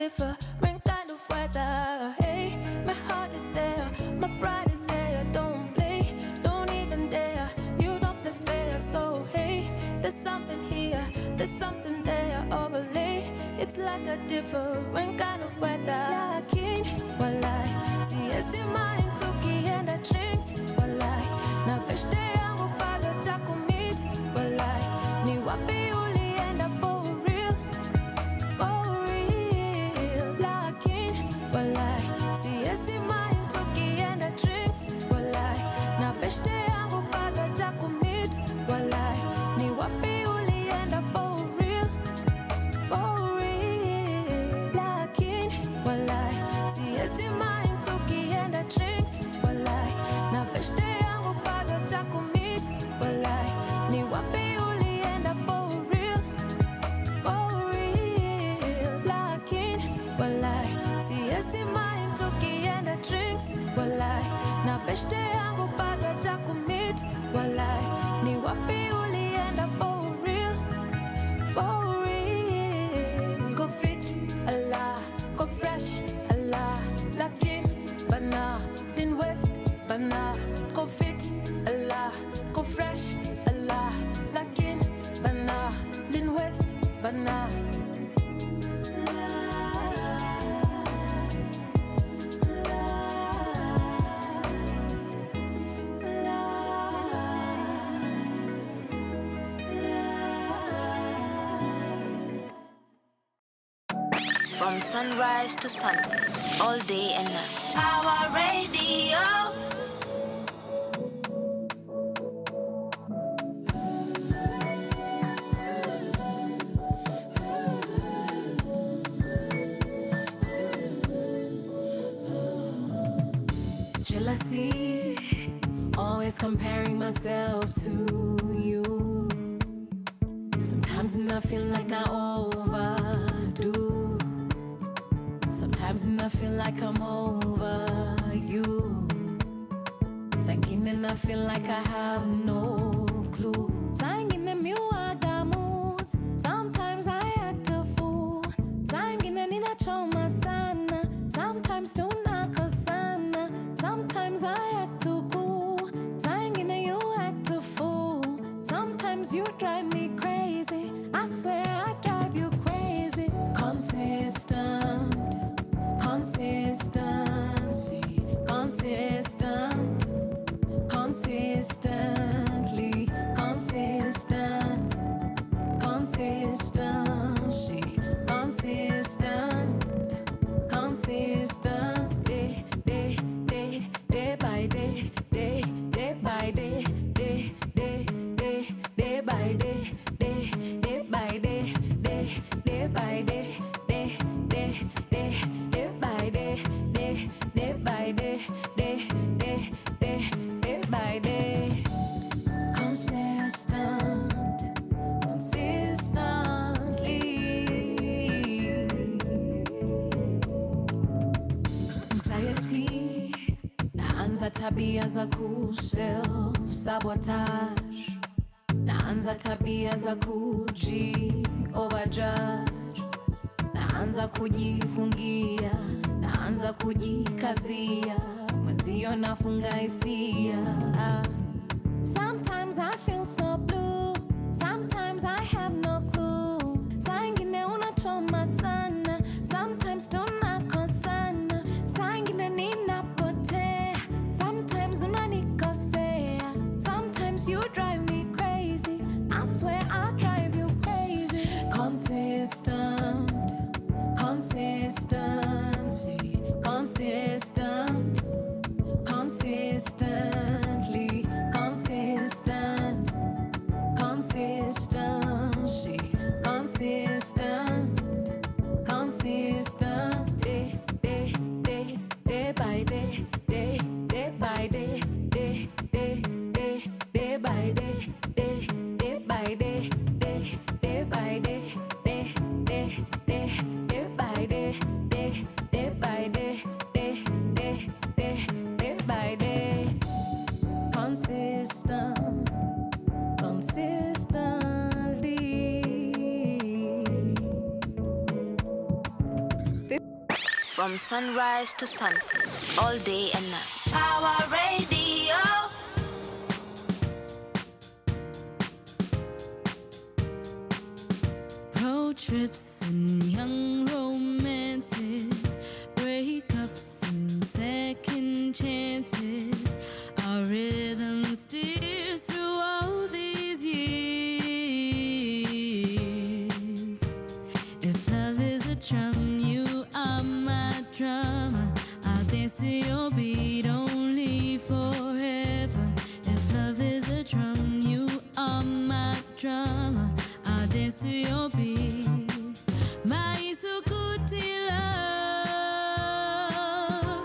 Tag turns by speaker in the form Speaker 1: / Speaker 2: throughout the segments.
Speaker 1: different kind of weather. Hey, my heart is there, my pride is there. Don't play, don't even dare. You don't play fair, so hey, there's something here, there's something there. Overlay, it's like a different kind of weather. Lakin, walai, siwezi mind tukienda drinks. Walai, na beshte yangu bado takumit. Walai, ni wapi ulienda for real, for real. Lakin, walai, siwezi mind tukienda drinks. Walai, na beshte yangu bado takumit. Walai, ni wapi ulienda for real, for real. Lakin, walai, siwezi mind tukienda drinks. Walai, na beshte yangu bado takumit. Walai, ni wapi ulienda for real, for real. Lakin, walai, siwezi mind tukienda drinks. Walai, na beshte yangu bado takumit. Walai, ni wapi ulienda for real, for real. Go fit, Allah, go fresh, Allah. Lakin, bana, din west, bana. Go fit, Allah, go fresh, Allah. Lakin, bana, din west, bana.
Speaker 2: From sunrise to sunset, all day and night. Our radio.
Speaker 1: Jealousy, always comparing myself to you. Sometimes I feel like I overdo. Sometimes I feel like I'm over you. Thinking and I feel like I have no clue. Singing the miwaga moods. Sometimes I act a fool. Singing and in a choma sana. Sometimes tunako sana. Sometimes I act too cool. Singing and you act a fool. Sometimes you drive me crazy. I swear I drive you crazy. Consistent, consistency, consistent, consistently, consistent, consistency, consistent, consistent, day, day, day, day by day, day, day by day, day, day, day, day by day, day, day by day, day, day by day, day, day, day, day by day, day, day by day, day, day, day, day by day. Consistent, consistently. Anxiety, naanza tabia za self-sabotage. Naanza tabia za kuji-overjudge. Naanza kujifungia, naanza kujikazia. Mwenzio nafunga hisia. Sometimes I feel so blue. Sometimes I have no clue. Saa ingine unachoma sana. Sometimes tunakosana. Saa ingine ninapotea. Sometimes unanikosea. Sometimes you drive me crazy. I swear I drive you crazy. Consistent, consistency, consistent, consistently, consistent, consistency.
Speaker 2: From sunrise to sunset, all day and night. Power Radio.
Speaker 1: Road trips and young romances, breakups and second chances. Our rhythm steers through all these years. If love is a drum, you are my drummer. I'll dance to your beat only forever. If love is a drum, you are my drummer. I'll dance to your beat. My Isukuti love.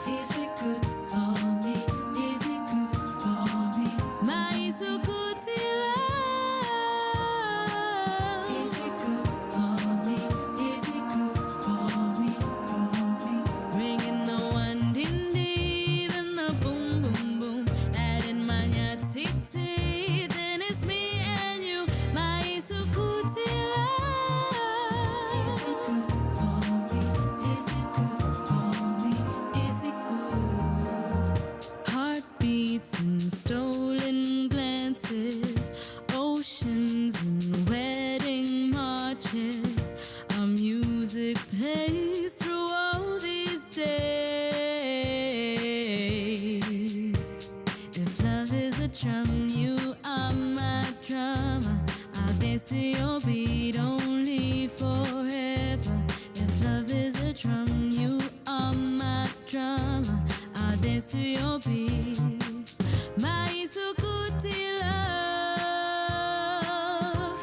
Speaker 1: Is it good for me? Is it good for me? My Isukuti love. Is it good for me? Is it good for me? Bringing the one ding ding and the boom boom boom. Adding my nyatiti, then it's me and you. My Isukuti love. Is it good for me? Is it good for me? Is it good? Heartbeats and stolen glances, oceans and wedding marches. Our music plays through all these days. If love is a drum, you are my drummer. I'll dance to your beat only forever. If love is a drum, you are my drummer. I'll dance to your beat. My Isukuti love.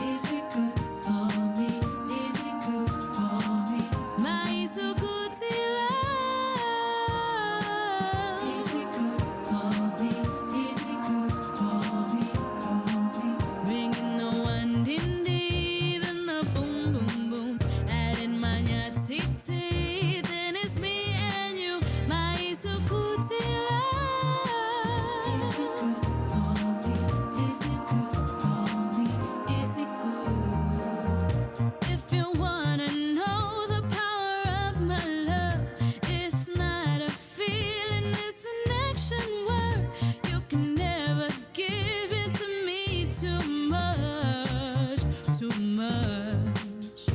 Speaker 1: Is it good for me? Is it good for me? My Isukuti love. Is it good for me? Is it good for me? Bringing the one ding ding and the boom boom boom. Adding my nyatiti, then it's me and you. My Isukuti love. Is it good for me? Is it good for me? Is it good? If you wanna know the power of my love, it's not a feeling, it's an action word. You can never give it to me too much, too much.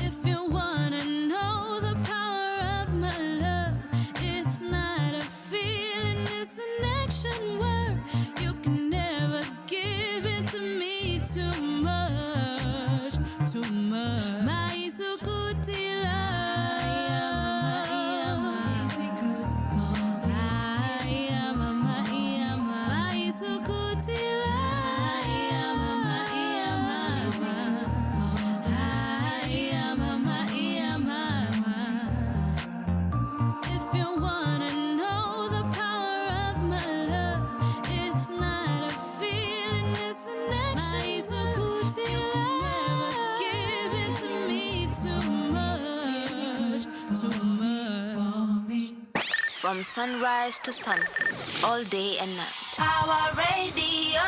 Speaker 1: If you wanna know the power of my love, it's not a feeling, it's an action word. You can never give it to me too much, too much. My Isukuti love. Is it good for me? My Isukuti love. If you wanna know the power of my love, it's not a feeling, it's an action. My Isukuti love. Give it to me too much, too much.
Speaker 2: From sunrise to sunset, all day and night. Power Radio.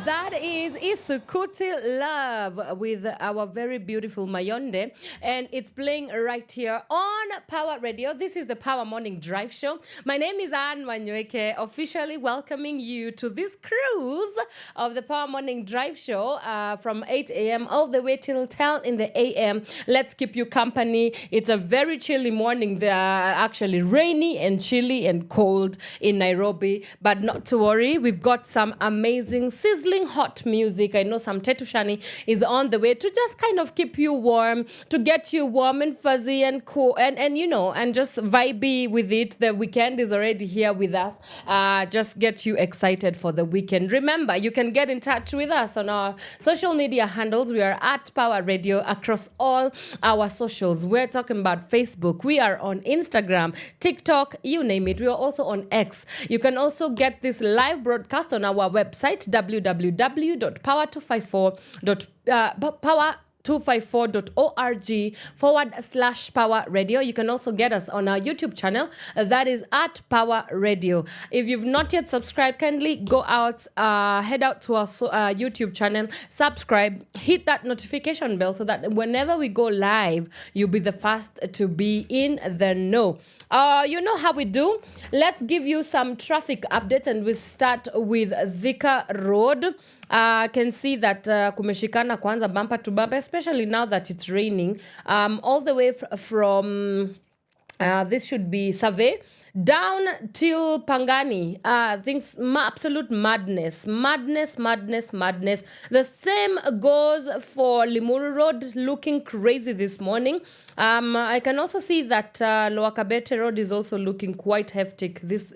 Speaker 3: That is Isukuti Love with our very beautiful Mayonde, and it's playing right here on Power Radio. This is the Power Morning Drive Show. My name is Wanyoike, officially welcoming you to this cruise of the Power Morning Drive Show from 8 a.m. all the way till 10 in the a.m. Let's keep you company. It's a very chilly morning. They are actually rainy and chilly and cold in Nairobi, but not to worry. We've got some amazing sizzling hot music. I know some Tetushani is on the way to just kind of keep you warm, to get you warm and fuzzy and cool and you know, and just vibey with it. The weekend is already here with us. Just get you excited for the weekend. Remember, you can get in touch with us on our social media handles. We are at Power Radio across all our socials. We're talking about Facebook. We are on Instagram, TikTok, you name it. We are also on X. You can also get this live broadcast on our website, www.power254.power 254.org/Power Radio. You can also get us on our YouTube channel. That is at Power Radio. If you've not yet subscribed, kindly go out, head out to our YouTube channel, subscribe, hit that notification bell so that whenever we go live, you'll be the first to be in the know. You know how we do. Let's give you some traffic updates, and we start with Thika Road. Can see that kumeshikana kwanza bumper to bumper, especially now that it's raining. All the way from this should be Survey down till Pangani. Things absolute madness. The same goes for Limuru Road, looking crazy this morning. I can also see that Lower Kabete Road is also looking quite hectic. This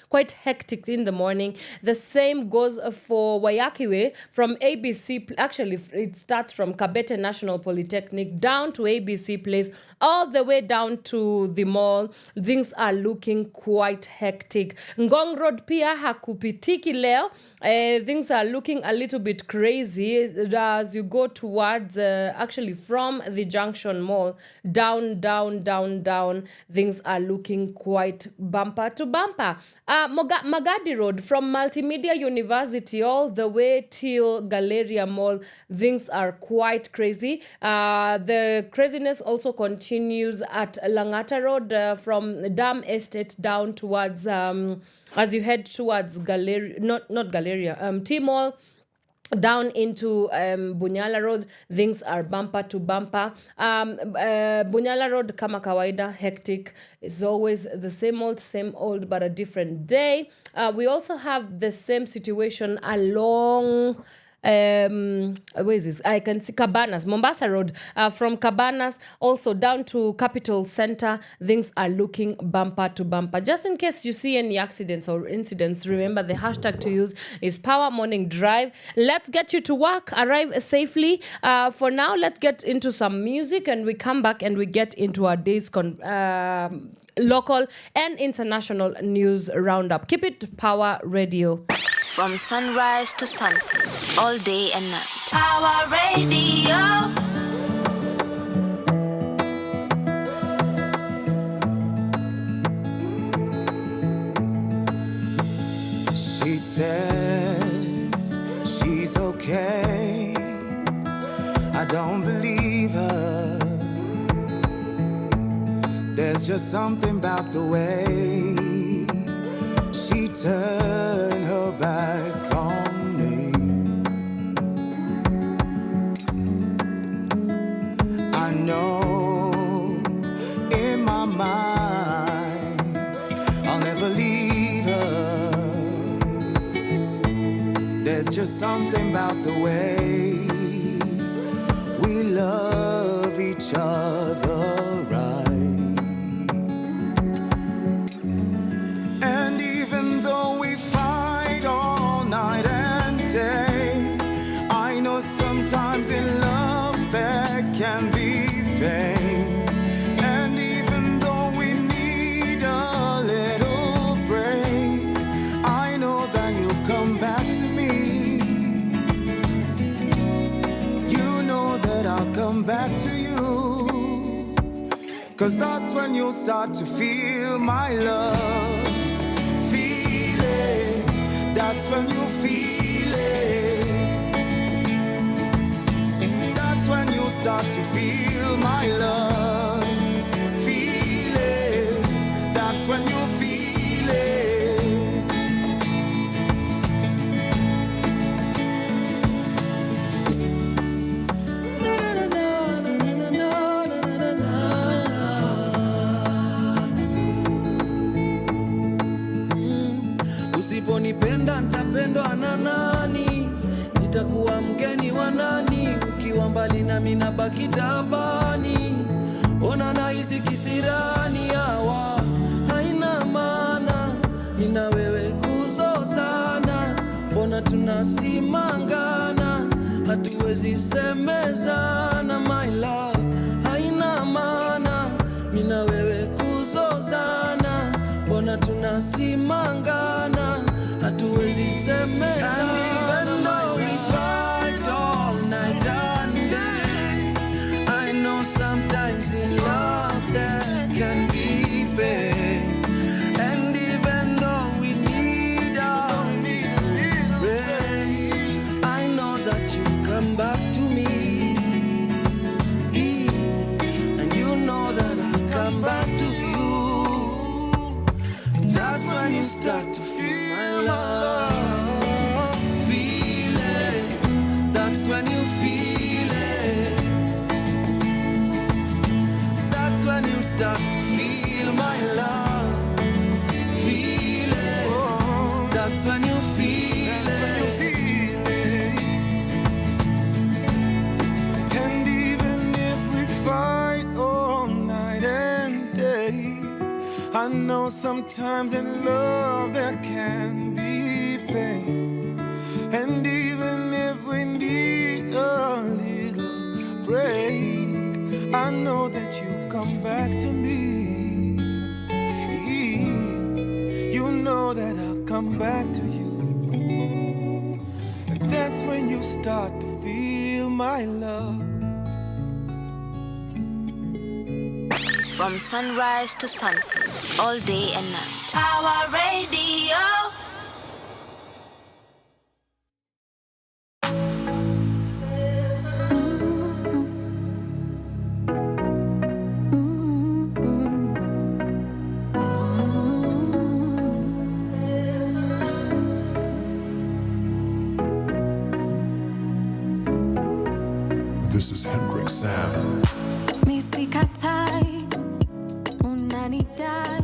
Speaker 3: quite hectic in the morning. The same goes for Wanyoike Way from ABC. Actually, it starts from Kabete National Polytechnic down to ABC Place, all the way down to the mall. Things are looking quite hectic. Ngong Road pia hakupitiki leo. Things are looking a little bit crazy as you go towards, actually from the Junction Mall, down. Things are looking quite bumper to bumper. Magadi Road from Multimedia University all the way till Galleria Mall. Things are quite crazy. The craziness also continues at Langata Road from Dam Estate down towards... as you head towards Galleria, not Galleria, T-Mall, down into Bunyala Road, things are bumper to bumper. Bunyala Road, kama kawaida, hectic. It's always the same old, but a different day. We also have the same situation along... where is this? I can see Cabanas, Mombasa Road. From Cabanas also down to Capital Center, things are looking bumper to bumper. Just in case you see any accidents or incidents, remember the hashtag to use is Pawa Morning Drive. Let's get you to work, arrive safely. For now, let's get into some music, and we come back and we get into our day's local and international news roundup. Keep it Power Radio.
Speaker 2: From sunrise to sunset, all day and night. Power Radio.
Speaker 4: She says she's okay. I don't believe her. There's just something about the way she turned her back on me. I know in my mind I'll never leave her. There's just something about the way we love each other right. And even though we fight all night and day, I know sometimes in love there can be pain. And even though we need a little break, I know that you'll come back to me. You know that I'll come back to you. 'Cause that's when you'll start to feel my love. Feel it. That's when you feel it. That's when you'll start to feel my love. Feel it. That's when you feel it. Na na na na na na na na na na. Usiponipenda nitapendwa na nani? Nitakuwa mgeni wa nani? Ukiwa mbali nami nabaki tabani. Ona nahisi kisirani hawa haina maana. Mimi na wewe kuzozana, mbona tunasimangana? Hatuwezi semezana my love, haina maana. Mimi na wewe kuzozana, mbona tunasimangana? Hatuwezi semezana. And even though we fight all night and day, can be pain. And even though we need a rain, I know that you come back to me. And you know that I come back to you. And that's when you start to feel my love. Feel it. That's when you feel it. That's when you start to feel my love. Feel it. Oh, that's when you feel it. And even if we fight all night and day, I know sometimes in love there can be pain. And even if we need a little break, I know that you come back to me. You know that I'll come back to you. And that's when you start to feel my love.
Speaker 2: From sunrise to sunset, all day and night. Power Radio.
Speaker 5: This is Hendrik Sam.
Speaker 1: Misikatai, unanidai,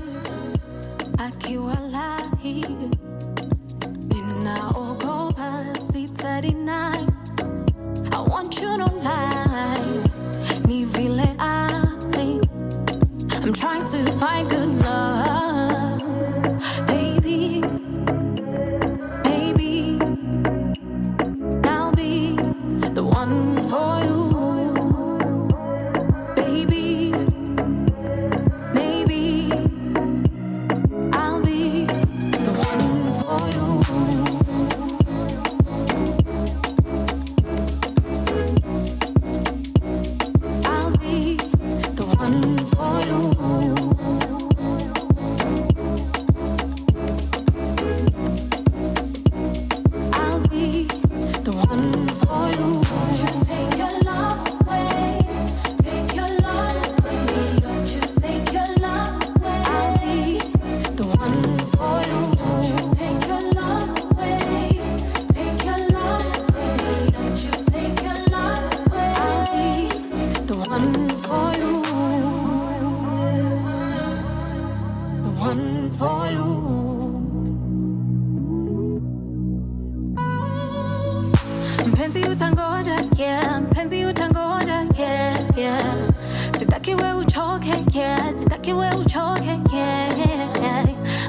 Speaker 1: akiwalahi, ninaogopa sitadinai. I want you to lie, ni vile I'm trying to find good love, baby, baby. I'll be the one for you.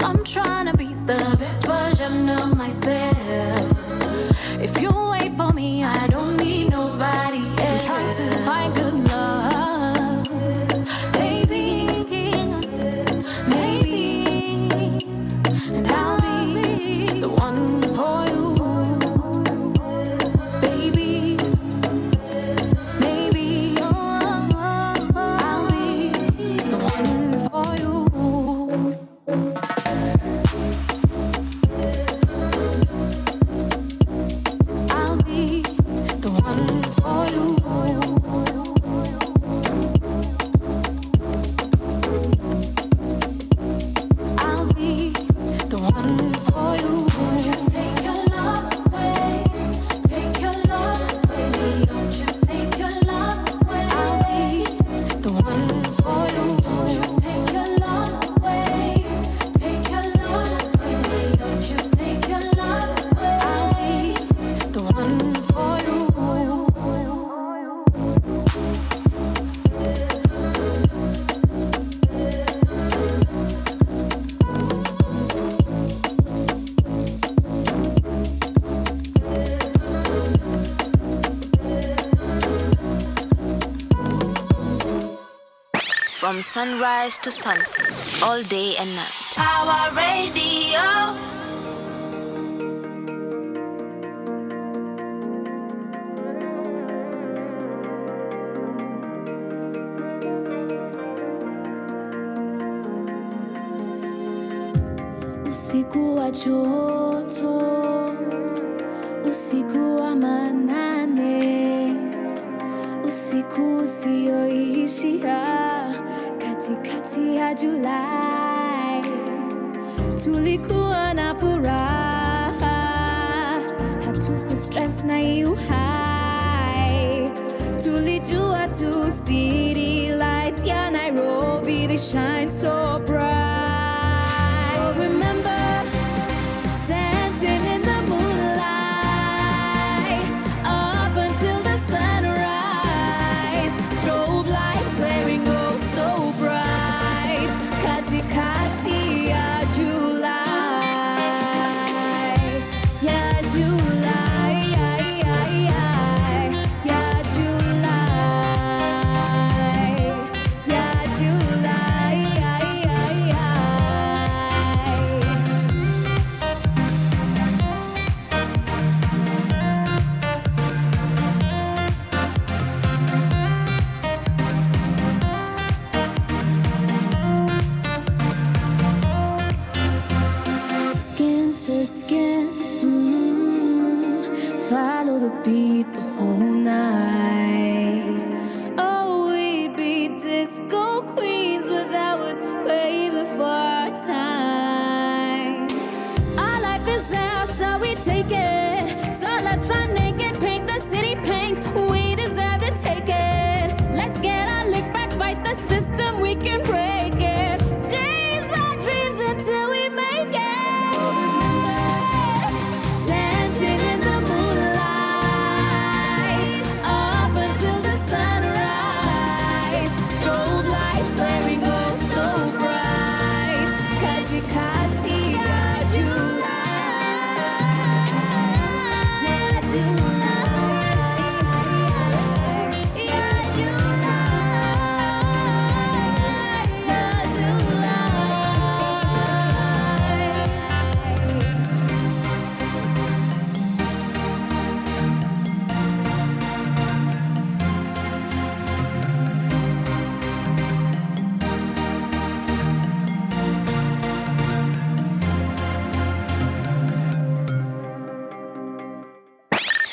Speaker 1: I'm trying to be the best version of myself. If you wait for me, I don't need nobody else. I'm trying to find good love, baby, maybe, and I'll be the one for you, baby, maybe, I'll be the one for you.
Speaker 2: From sunrise to sunset, all day and night. Power Radio.
Speaker 1: Usiku wa joto, usiku wa manane, usiku usioishia, katikati ya Julai. Tulikuwa na furaha, hatuku stress na uhai. Tulijua tu city lights ya Nairobi, they shine so bright. Oh, remember dancing in the moonlight up until the sunrise. Strobe lights glaring oh so bright. Katikati ya July. Ya July. Ya July. Ya July. Skin to skin, follow the beat the whole night. Oh, we'd be disco queens, but that was way before our time. Our life is out, so we take it. So let's run naked, paint the city pink. We deserve to take it. Let's get our lick back, fight the system, we can break it. Chase our dreams until we make it. Dancing in the moonlight up until the sunrise. Strobe lights glaring oh so bright. Katikati ya July. Ya July. Ya July. Ya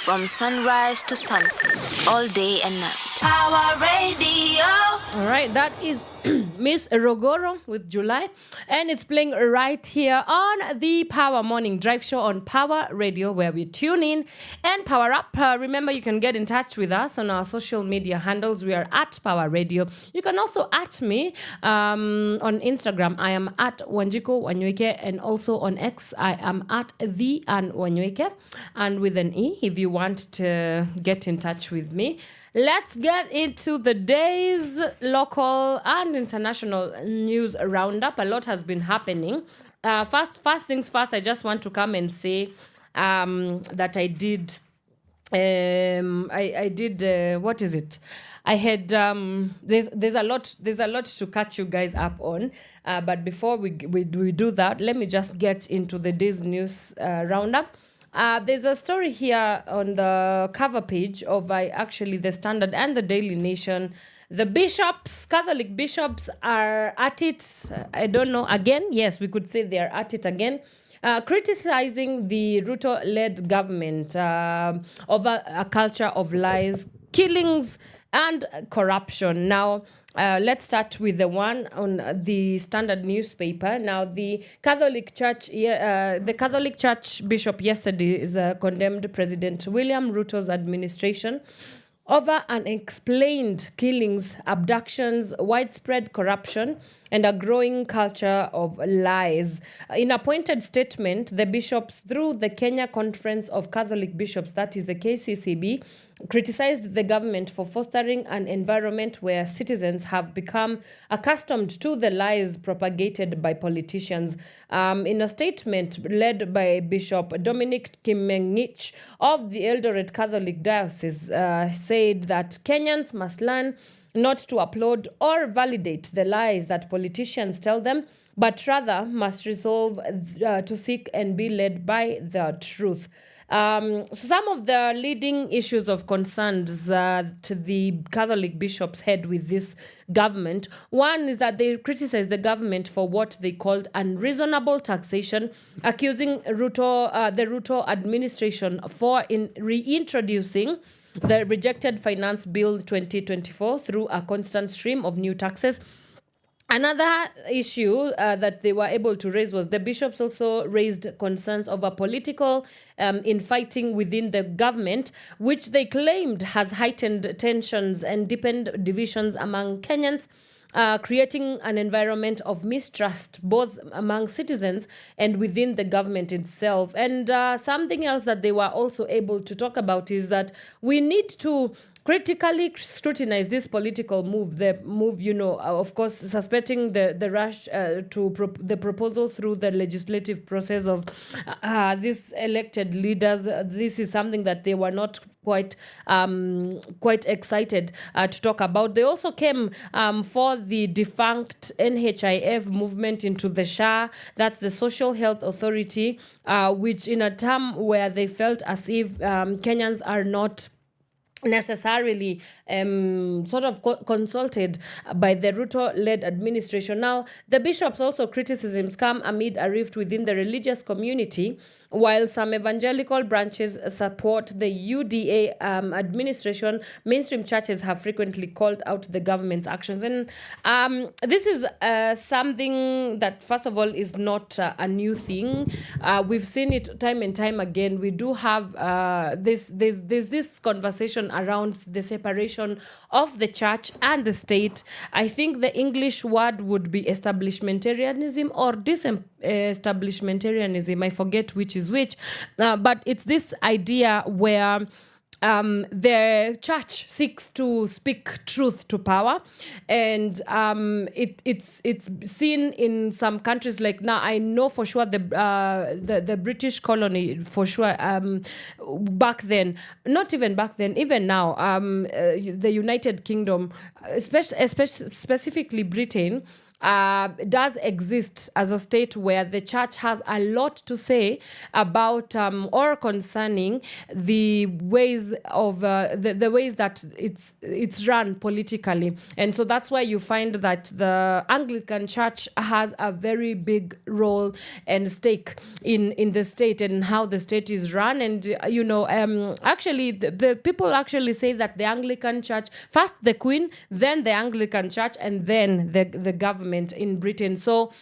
Speaker 2: From sunrise to sunset, all day and night. Power Radio.
Speaker 3: All right, that is Miss Rogoro with July, and it's playing right here on the Power Morning Drive show on Power Radio, where we tune in and power up. Remember, you can get in touch with us on our social media handles. We are at Power Radio. You can also at me on Instagram. I am at Wanyoike, and also on X, I am at the Wanyoike, and with an E if you want to get in touch with me. Let's get into the day's local and international news roundup. A lot has been happening. First things first, I just want to come and say that I did. What is it? I had there's a lot to catch you guys up on. But before we do that, let me just get into the day's news roundup. There's a story here on the cover page of actually the Standard and the Daily Nation. The bishops, Catholic bishops, are at it. I don't know, again. Yes, we could say they are at it again. Criticizing the Ruto-led government over a culture of lies, killings, and corruption. Now, let's start with the one on the Standard newspaper. Now, the Catholic Church bishop yesterday condemned President William Ruto's administration over unexplained killings, abductions, widespread corruption, and a growing culture of lies. In a pointed statement, the bishops, through the Kenya Conference of Catholic Bishops, that is the KCCB, criticized the government for fostering an environment where citizens have become accustomed to the lies propagated by politicians. In a statement led by Bishop Dominic Kimengich of the Eldoret Catholic Diocese, said that Kenyans must learn not to applaud or validate the lies that politicians tell them, but rather must resolve to seek and be led by the truth. So some of the leading issues of concerns to the Catholic bishops had with this government. One is that they criticized the government for what they called unreasonable taxation, accusing the Ruto administration for reintroducing the rejected Finance Bill 2024 through a constant stream of new taxes. Another issue that they were able to raise was the bishops also raised concerns over political infighting within the government, which they claimed has heightened tensions and deepened divisions among Kenyans, creating an environment of mistrust both among citizens and within the government itself. And something else that they were also able to talk about is that we need to critically scrutinize this political move. The move, of course, suspecting the rush to the proposal through the legislative process of these elected leaders. This is something that they were not quite excited to talk about. They also came for the defunct NHIF movement into the SHA, that's the Social Health Authority, which in a term where they felt as if Kenyans are not necessarily consulted by the Ruto-led administration. Now, the bishops' also criticisms come amid a rift within the religious community, while some evangelical branches support the UDA administration. Mainstream churches have frequently called out the government's actions. And this is something that, first of all, is not a new thing. We've seen it time and time again. We do have there's this conversation around the separation of the church and the state. I think the English word would be establishmentarianism or disestablishmentarianism. I forget which is which, but it's this idea where the church seeks to speak truth to power, and it's seen in some countries. Like now, I know for sure the British colony for sure. Back then, not even back then, even now, the United Kingdom, specifically Britain, does exist as a state where the church has a lot to say about or concerning the ways of the ways that it's run politically. And so that's why you find that the Anglican Church has a very big role and stake in the state and how the state is run. And actually the people actually say that the Anglican Church, first the Queen, then the Anglican Church, and then the government in Britain. So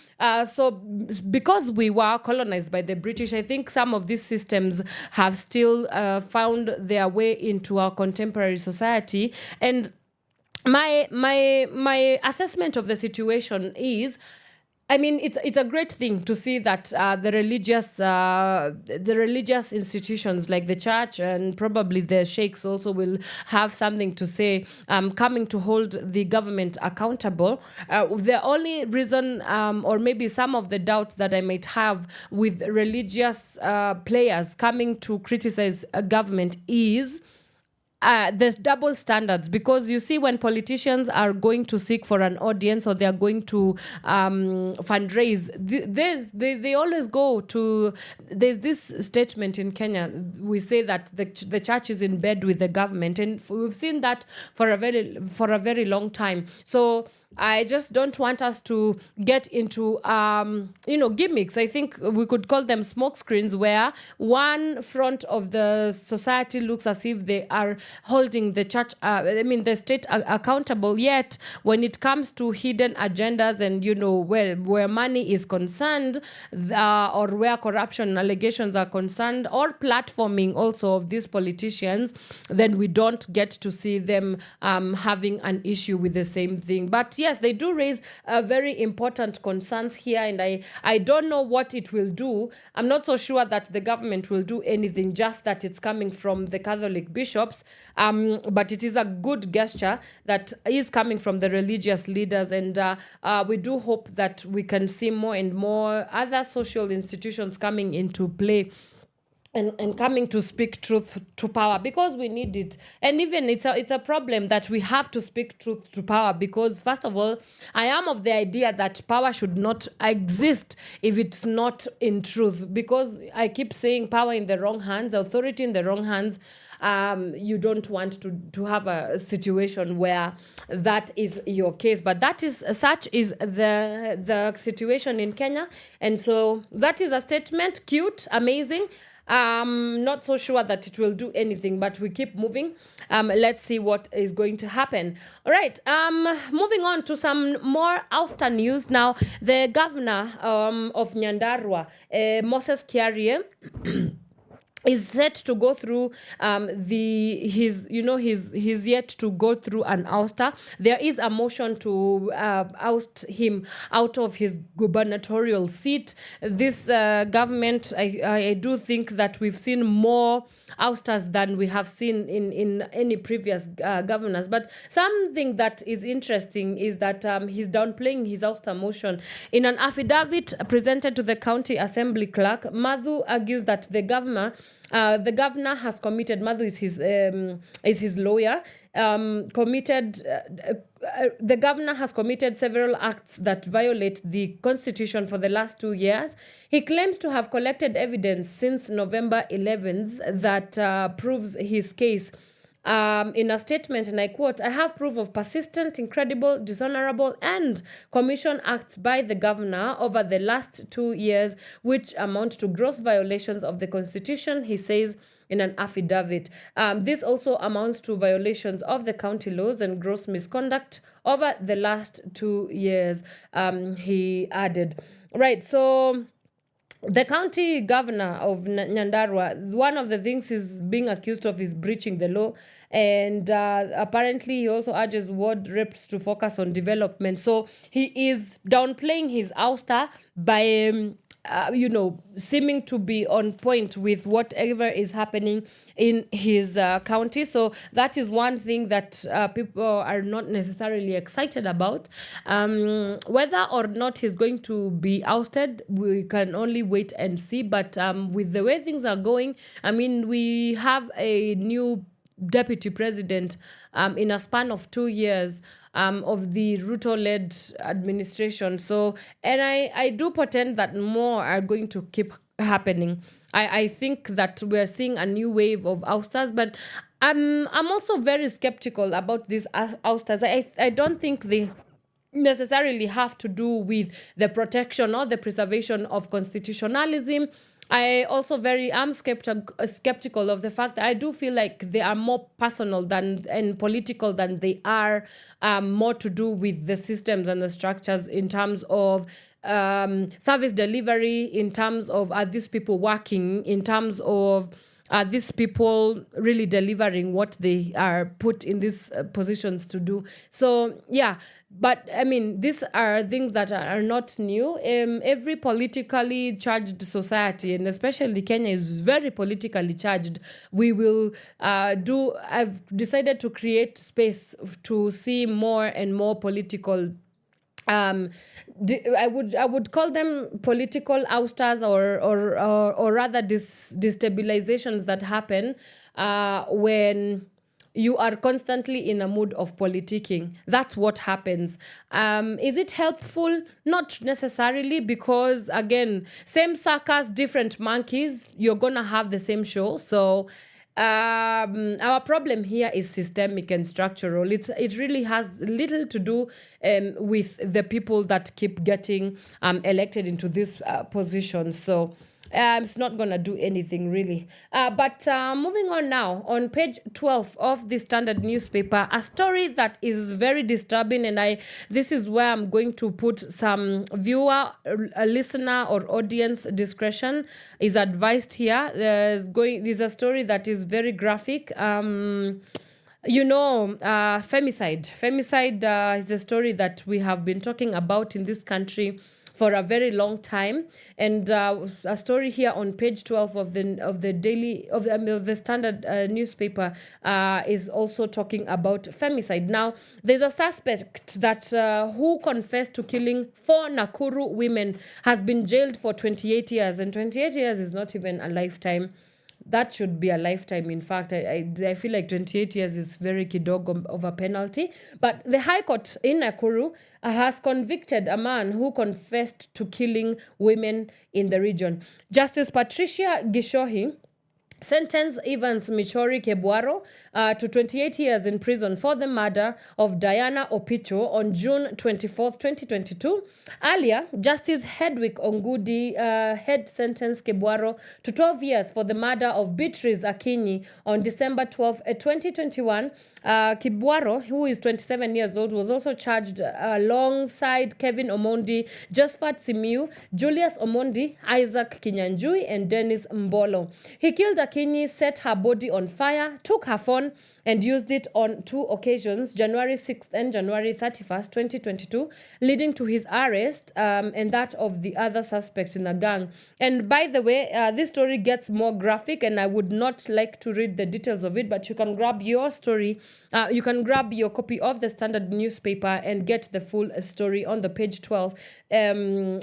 Speaker 3: because we were colonized by the British, I think some of these systems have still found their way into our contemporary society. And my assessment of the situation is, I mean, it's a great thing to see that the religious institutions like the church and probably the sheikhs also will have something to say, coming to hold the government accountable. The only reason, or maybe some of the doubts that I might have with religious players coming to criticize a government is there's double standards, because you see when politicians are going to seek for an audience or they are going to fundraise, they always go to, there's this statement in Kenya, we say that the church is in bed with the government, and we've seen that for a very long time. So I just don't want us to get into, gimmicks. I think we could call them smoke screens, where one front of the society looks as if they are holding the church, the state accountable. Yet, when it comes to hidden agendas and, where money is concerned, or where corruption allegations are concerned, or platforming also of these politicians, then we don't get to see them having an issue with the same thing. But yes, they do raise very important concerns here, and I don't know what it will do. I'm not so sure that the government will do anything, just that it's coming from the Catholic bishops. But it is a good gesture that is coming from the religious leaders, and we do hope that we can see more and more other social institutions coming into play and coming to speak truth to power, because we need it. And even it's a problem that we have to speak truth to power, because first of all, I am of the idea that power should not exist if it's not in truth, because I keep saying power in the wrong hands, authority in the wrong hands, you don't want to have a situation where that is your case. But that is such is the situation in Kenya. And so that is a statement, cute, amazing. Not so sure that it will do anything, but we keep moving. Let's see what is going to happen. All right. Moving on to some more ouster news. Now, the governor of Nyandarua, Moses Kiarie, is set to go through he's yet to go through an ouster. There is a motion to oust him out of his gubernatorial seat. This government, I do think that we've seen more ousters than we have seen in any previous governors. But something that is interesting is that he's downplaying his ouster motion. In an affidavit presented to the county assembly clerk, Madhu argues that the governor has committed. Madhu is his lawyer. The governor has committed several acts that violate the constitution for the last 2 years. He claims to have collected evidence since November 11th that proves his case. In a statement, and I quote, "I have proof of persistent, incredible, dishonorable, and commission acts by the governor over the last 2 years, which amount to gross violations of the Constitution," he says in an affidavit. This also amounts to violations of the county laws and gross misconduct over the last 2 years, he added. Right, so the county governor of Nyandarua, one of the things he's being accused of is breaching the law. And apparently he also urges ward reps to focus on development. So he is downplaying his ouster by, seeming to be on point with whatever is happening in his county. So that is one thing that people are not necessarily excited about. Whether or not he's going to be ousted, we can only wait and see. But with the way things are going, I mean, we have a new deputy president in a span of 2 years of the Ruto-led administration. So, and I do pretend that more are going to keep happening. I think that we're seeing a new wave of ousters, but I'm also very skeptical about these ousters. I don't think they necessarily have to do with the protection or the preservation of constitutionalism. I also am skeptical of the fact that I do feel like they are more personal and political than they are more to do with the systems and the structures in terms of service delivery, in terms of are these people working, in terms of are these people really delivering what they are put in these positions to do. So, yeah, but I mean, these are things that are not new. Every politically charged society, and especially Kenya, is very politically charged. We will I've decided to create space to see more and more political I would call them political ousters or rather destabilizations that happen when you are constantly in a mood of politicking. That's what happens. Is it helpful? Not necessarily, because again, same circus, different monkeys, you're gonna have the same show. So our problem here is systemic and structural. It really has little to do with the people that keep getting elected into these positions. So it's not going to do anything really. But moving on now, on page 12 of the Standard newspaper, a story that is very disturbing, and this is where I'm going to put some viewer, listener, or audience discretion is advised here. There's a story that is very graphic. Femicide. Femicide is a story that we have been talking about in this country for a very long time, and a story here on page 12 of the Standard newspaper is also talking about femicide. Now, there's a suspect that who confessed to killing 4 Nakuru women has been jailed for 28 years, and 28 years is not even a lifetime. that should be a lifetime. In fact, I feel like 28 years is very kidogo of a penalty. But the High Court in Nakuru has convicted a man who confessed to killing women in the region. Justice Patricia Gishohi sentenced Evans Michori Kebwaro to 28 years in prison for the murder of Diana Opicho on June 24, 2022. Earlier, Justice Hedwig Ongudi had sentenced Kebwaro to 12 years for the murder of Beatrice Akinyi on December 12, 2021. Kibwaro, who is 27 years old, was also charged alongside Kevin Omondi, Josephat Simiu, Julius Omondi, Isaac Kinyanjui, and Dennis Mbolo. He killed Akinyi, set her body on fire, took her phone, and used it on 2 occasions, January 6th and January 31st, 2022, leading to his arrest and that of the other suspects in the gang. And by the way, this story gets more graphic, and I would not like to read the details of it, but you can grab your story. You can grab your copy of the Standard newspaper and get the full story on the page 12.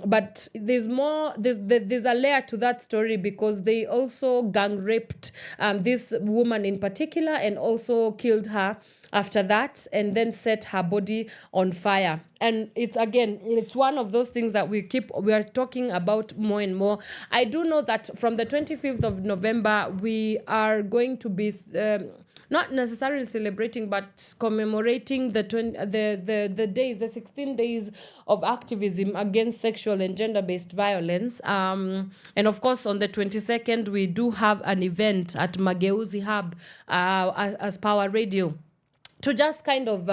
Speaker 3: But there's more, there's a layer to that story, because they also gang raped this woman in particular, and also killed her after that, and then set her body on fire. And it's one of those things that we are talking about more and more. I do know that from the 25th of November, we are going to be not necessarily celebrating, but commemorating the 16 days of activism against sexual and gender-based violence. And of course, on the 22nd, we do have an event at Mageuzi Hub as Power Radio, to just kind of,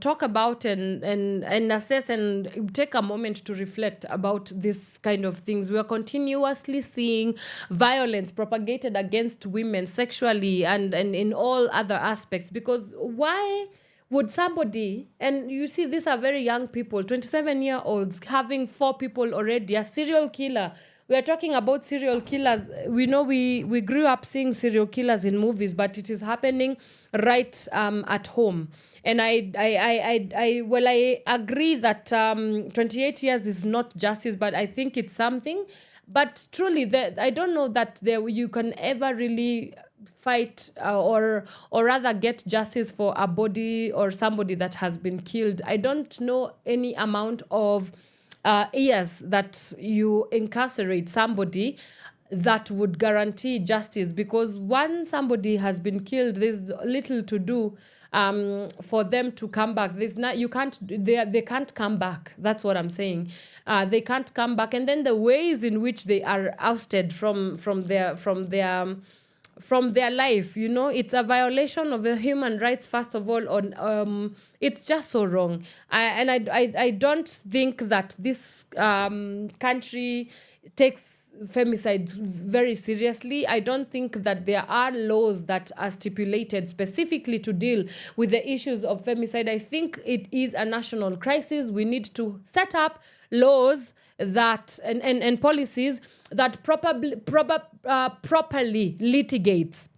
Speaker 3: talk about and assess and take a moment to reflect about this kind of things. We are continuously seeing violence propagated against women sexually and in all other aspects. Because why would somebody, and you see these are very young people, 27-year-olds, having 4 people already, a serial killer. We are talking about serial killers. We know we grew up seeing serial killers in movies, but it is happening right at home. And I agree that 28 years is not justice, but I think it's something. But truly, I don't know that you can ever really fight or rather get justice for a body or somebody that has been killed. I don't know any amount of years that you incarcerate somebody that would guarantee justice, because once somebody has been killed, there's little to do for them to come back. They can't come back. That's what I'm saying. They can't come back. And then the ways in which they are ousted from their life, it's a violation of the human rights, first of all. It's just so wrong. I don't think that this country takes femicide very seriously. I don't think that there are laws that are stipulated specifically to deal with the issues of femicide. I think it is a national crisis. We need to set up laws that and policies that properly litigates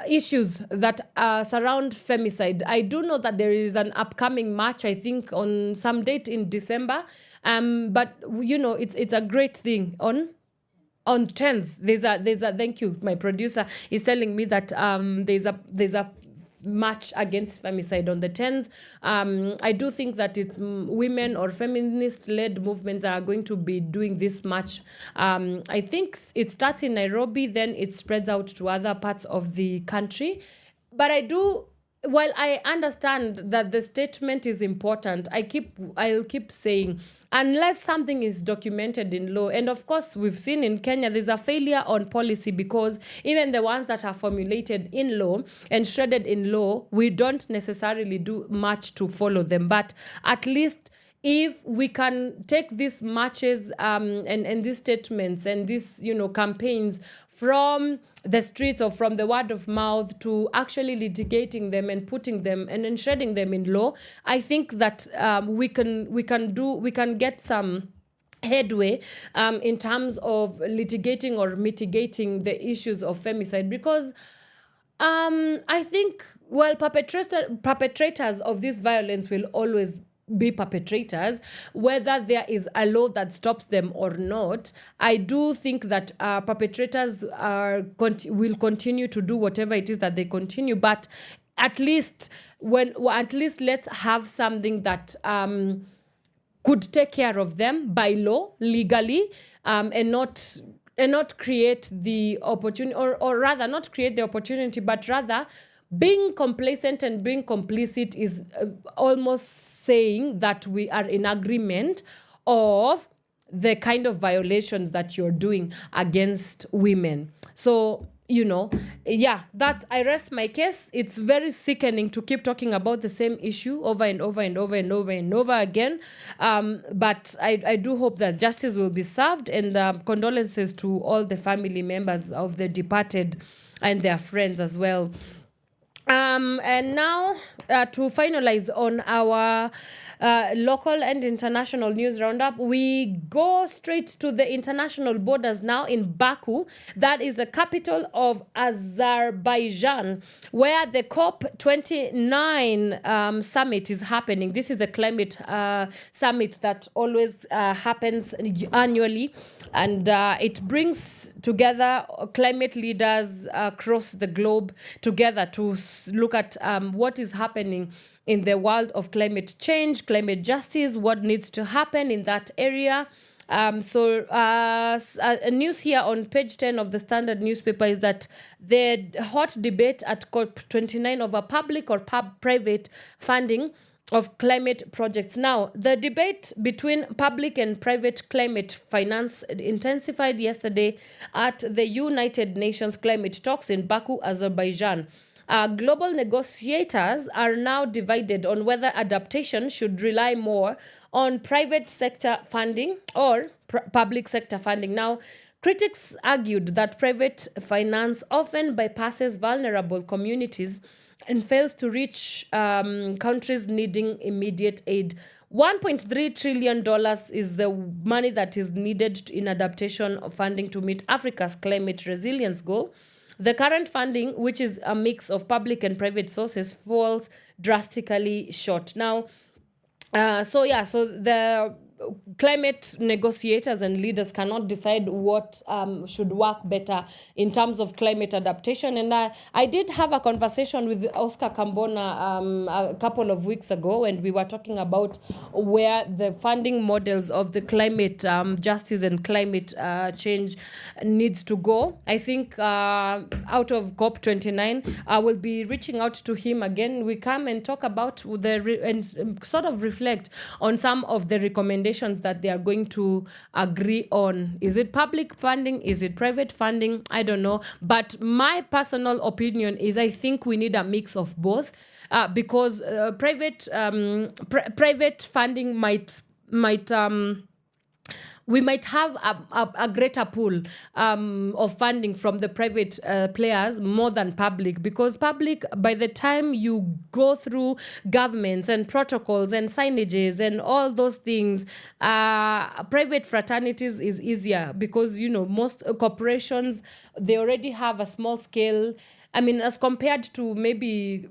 Speaker 3: issues that surround femicide. I do know that there is an upcoming march, I think on some date in December, but it's a great thing. On 10th, there's a thank you, my producer is telling me that there's a march against femicide on the 10th. I do think that it's women or feminist-led movements that are going to be doing this march. I think it starts in Nairobi, then it spreads out to other parts of the country. But while I understand that the statement is important, I'll keep saying, unless something is documented in law, and of course we've seen in Kenya there's a failure on policy, because even the ones that are formulated in law and shredded in law, we don't necessarily do much to follow them. But at least if we can take these marches and these statements and these campaigns from the streets or from the word of mouth to actually litigating them and putting them and shredding them in law, I think that we can get some headway in terms of litigating or mitigating the issues of femicide. Because I think perpetrators of this violence will always be perpetrators, whether there is a law that stops them or not. I do think that perpetrators will continue to do whatever it is that they continue, but at least let's have something that could take care of them by law, legally, and not create the opportunity, or rather not create the opportunity, but rather being complacent and being complicit is almost saying that we are in agreement of the kind of violations that you're doing against women. So, that I rest my case. It's very sickening to keep talking about the same issue over and over and over and over and over again. But I do hope that justice will be served, and condolences to all the family members of the departed and their friends as well. And now to finalize on our local and international news roundup, we go straight to the international borders now in Baku. That is the capital of Azerbaijan, where the COP29 summit is happening. This is the climate summit that always happens annually. And it brings together climate leaders across the globe together to look at what is happening in the world of climate change, climate justice, what needs to happen in that area. News here on page 10 of the Standard newspaper is that the hot debate at COP29 over public or private funding of climate projects. Now, the debate between public and private climate finance intensified yesterday at the United Nations climate talks in Baku, Azerbaijan. Global negotiators are now divided on whether adaptation should rely more on private sector funding or public sector funding. Now, critics argued that private finance often bypasses vulnerable communities and fails to reach countries needing immediate aid. $1.3 trillion is the money that is needed in adaptation funding to meet Africa's climate resilience goal. The current funding, which is a mix of public and private sources, falls drastically short. Now, so the climate negotiators and leaders cannot decide what should work better in terms of climate adaptation. And I did have a conversation with Oscar Kambona a couple of weeks ago, and we were talking about where the funding models of the climate justice and climate change needs to go. I think out of COP29, I will be reaching out to him again. We come and talk about and sort of reflect on some of the recommendations that they are going to agree on. Is it public funding? Is it private funding? I don't know. But my personal opinion is I think we need a mix of both because private funding might we might have a greater pool of funding from the private players more than public, because public, by the time you go through governments and protocols and signages and all those things, private fraternities is easier because, most corporations, they already have a small scale. I mean, as compared to maybe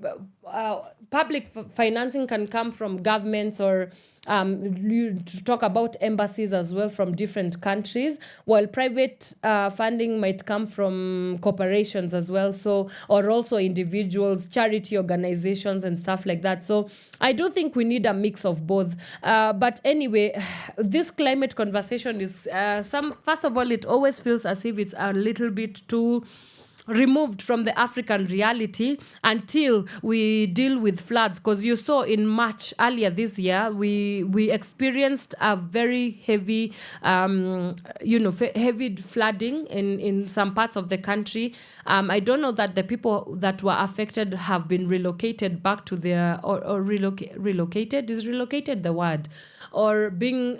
Speaker 3: public financing can come from governments or to talk about embassies as well from different countries, while private funding might come from corporations as well, or also individuals, charity organizations and stuff like that. So I do think we need a mix of both. But anyway, this climate conversation is first of all, it always feels as if it's a little bit too removed from the African reality until we deal with floods. Because you saw in March earlier this year, we experienced a very heavy, heavy flooding in some parts of the country. I don't know that the people that were affected have been relocated back to their, or relocated, is relocated the word? Or being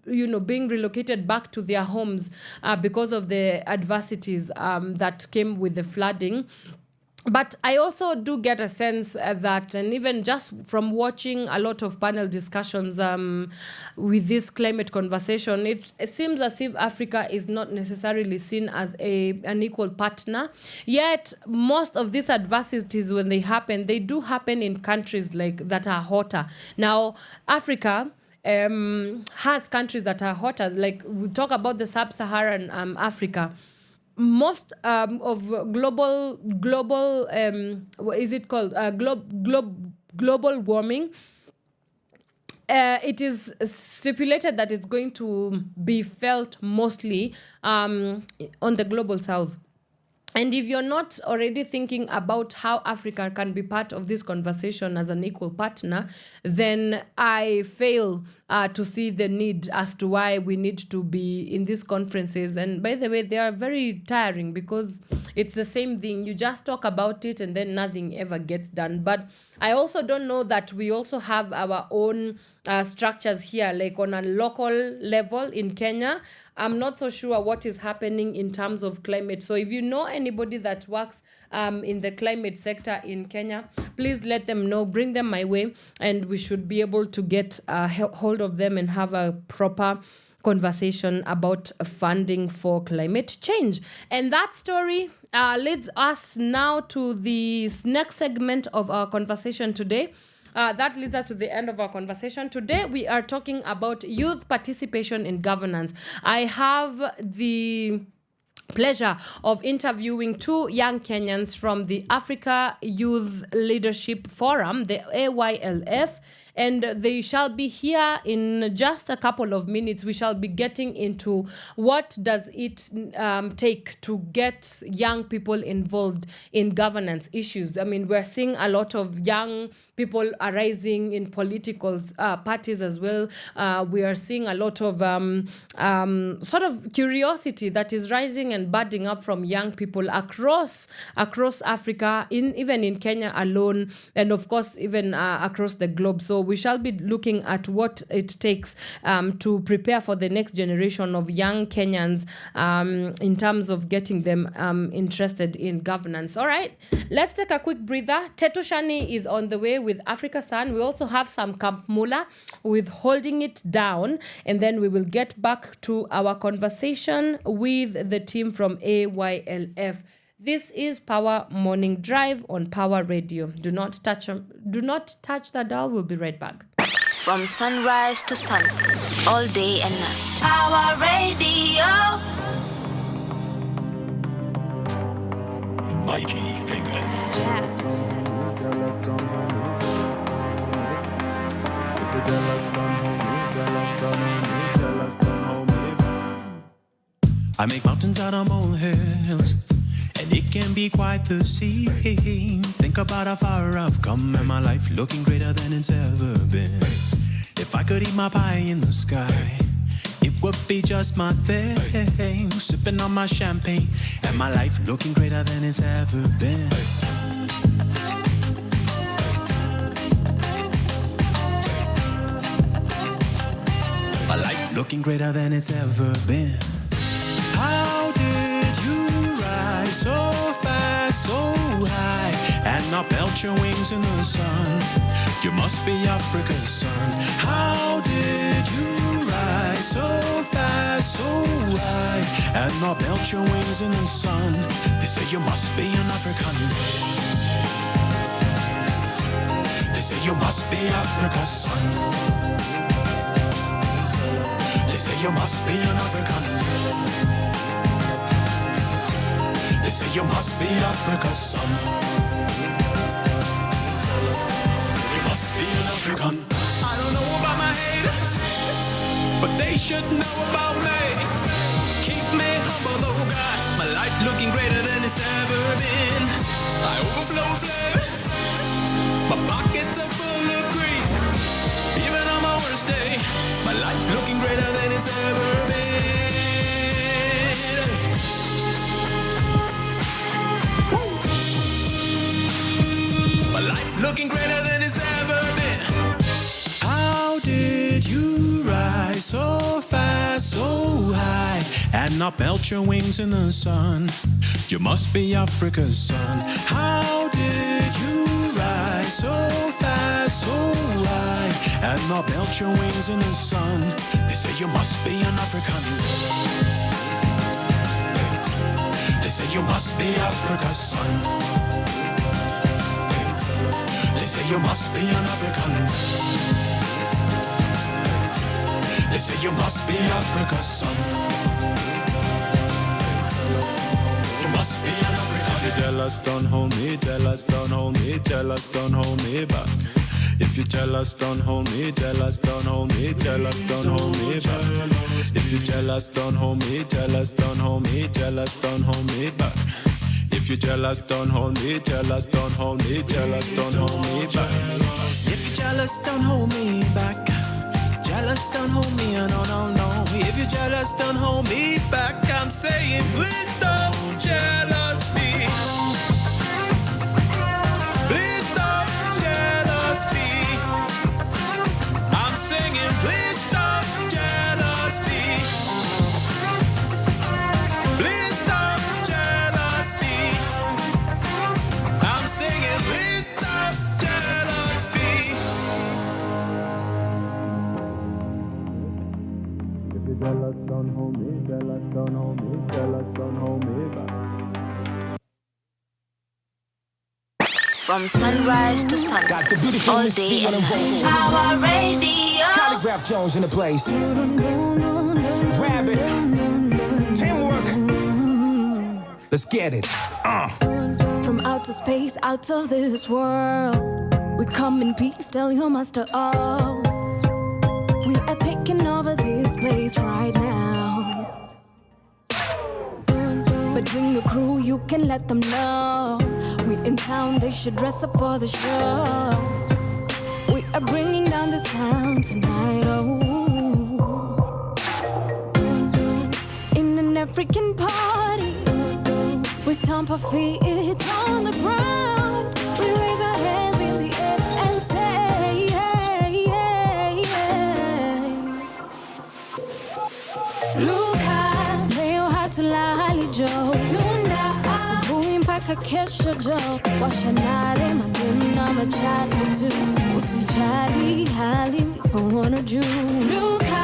Speaker 3: relocated back to their homes because of the adversities that came with the flooding. But I also do get a sense that, and even just from watching a lot of panel discussions with this climate conversation, it seems as if Africa is not necessarily seen as an equal partner. Yet, most of these adversities, when they happen, they do happen in countries like that are hotter. Now, Africa has countries that are hotter. Like we talk about the sub-Saharan Africa. Most of global what is it called global warming, it is stipulated that it's going to be felt mostly on the global south. And if you're not already thinking about how Africa can be part of this conversation as an equal partner, then I fail to see the need as to why we need to be in these conferences. And by the way, they are very tiring because it's the same thing. You just talk about it and then nothing ever gets done. But I also don't know that we also have our own structures here, like on a local level in Kenya. I'm not so sure what is happening in terms of climate. So if you know anybody that works in the climate sector in Kenya, please let them know, bring them my way, and we should be able to get hold of them and have a proper conversation about funding for climate change. And that story leads us now to the next segment of our conversation today. That leads us to the end of our conversation. Today, we are talking about youth participation in governance. I have the pleasure of interviewing two young Kenyans from the Africa Youth Leadership Forum, the AYLF, and they shall be here in just a couple of minutes. We shall be getting into what does it take to get young people involved in governance issues. I mean, we're seeing a lot of young people arising in political parties as well. We are seeing a lot of sort of curiosity that is rising and budding up from young people across Africa, even in Kenya alone, and of course even across the globe. So we shall be looking at what it takes to prepare for the next generation of young Kenyans in terms of getting them interested in governance. All right, let's take a quick breather. Tetu Shani is on the way with Africa Sun. We also have some Camp Mula with Holding It Down, and then we will get back to our conversation with the team from AYLF. This is Pawa Morning Drive on Power Radio. Do not touch the dial. We'll be right back.
Speaker 2: From sunrise to sunset, all day and night. Power Radio.
Speaker 5: Mighty fingers.
Speaker 3: Jazz.
Speaker 4: I make mountains out of molehills, and it can be quite the scene. Think about how far I've come and my life looking greater than it's ever been. If I could eat my pie in the sky, it would be just my thing. Sipping on my champagne and my life looking greater than it's ever been. My life looking greater than it's ever been. How did you rise so fast, so high, and not melt your wings in the sun? You must be Africa's son. How did you rise so fast, so high, and not melt your wings in the sun? They say you must be an African. They say you must be Africa's son. They say you must be an African. They say you must be Africa's son. You must be an African. I don't know about my haters, but they should know about me. Keep me humble, oh God. My life looking greater than it's ever been. I overflow flavor. My pockets are full of greed. Even on my worst day, my life looking greater than it's ever been. My life looking greater than it's ever been. How did you rise so fast, so high,
Speaker 6: and not melt your wings in the sun. You must be Africa's son. How did you rise so fast, so high, and not melt your wings in the sun? They say you must be an African. They say you must be Africa's son. They say you must be an African. They say you must be Africa's son. You must be an African. You're jealous, don't hold me, jealous, don't hold me, jealous, don't hold me back. If you're jealous, don't hold me, jealous, don't hold me, jealous, don't hold me back. If you're jealous, don't hold me, jealous, don't hold me, jealous, don't hold me back. If you're jealous, don't hold me, jealous, don't hold me, jealous, don't hold me back. If you're jealous, don't hold me back. Jealous, don't hold me, no, no, no. If you're jealous, don't hold me back. I'm saying, please don't jealous me. Please don't jealous me. I'm singing, please don't jealous me. Please don't jealous me. I'm singing, please don't jealous me. Jealous, don't hold me, jealous, don't hold me, jealous, don't hold me back.
Speaker 2: From sunrise to sunset, all day and night. Power Radio.
Speaker 7: Calligraph Jones in the place. Rabbit. Teamwork. Let's get it.
Speaker 1: From outer space, out of this world, we come in peace, tell your master all. We are taking over this place right now. But bring your crew, you can let them know. We in town, they should dress up for the show. We are bringing down this town tonight, oh. In an African party, we stomp our feet on the ground. We raise our hands in the air and say, hey, hey, hey. Luka, leo hatulali jo. Dunda, asubuhi mpaka kesho jo. Washanare mademu na machali tu. Usijali hali mikono juu. Luka,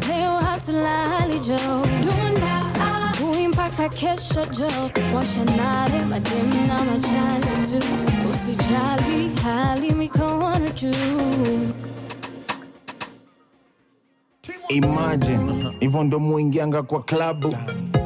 Speaker 1: leo hatulali jo. Dunda, asubuhi mpaka kesho jo. Washanare mademu na machali tu. Usijali hali mikono juu.
Speaker 7: Imagine, hivyo ndo muingianga kwa klabu.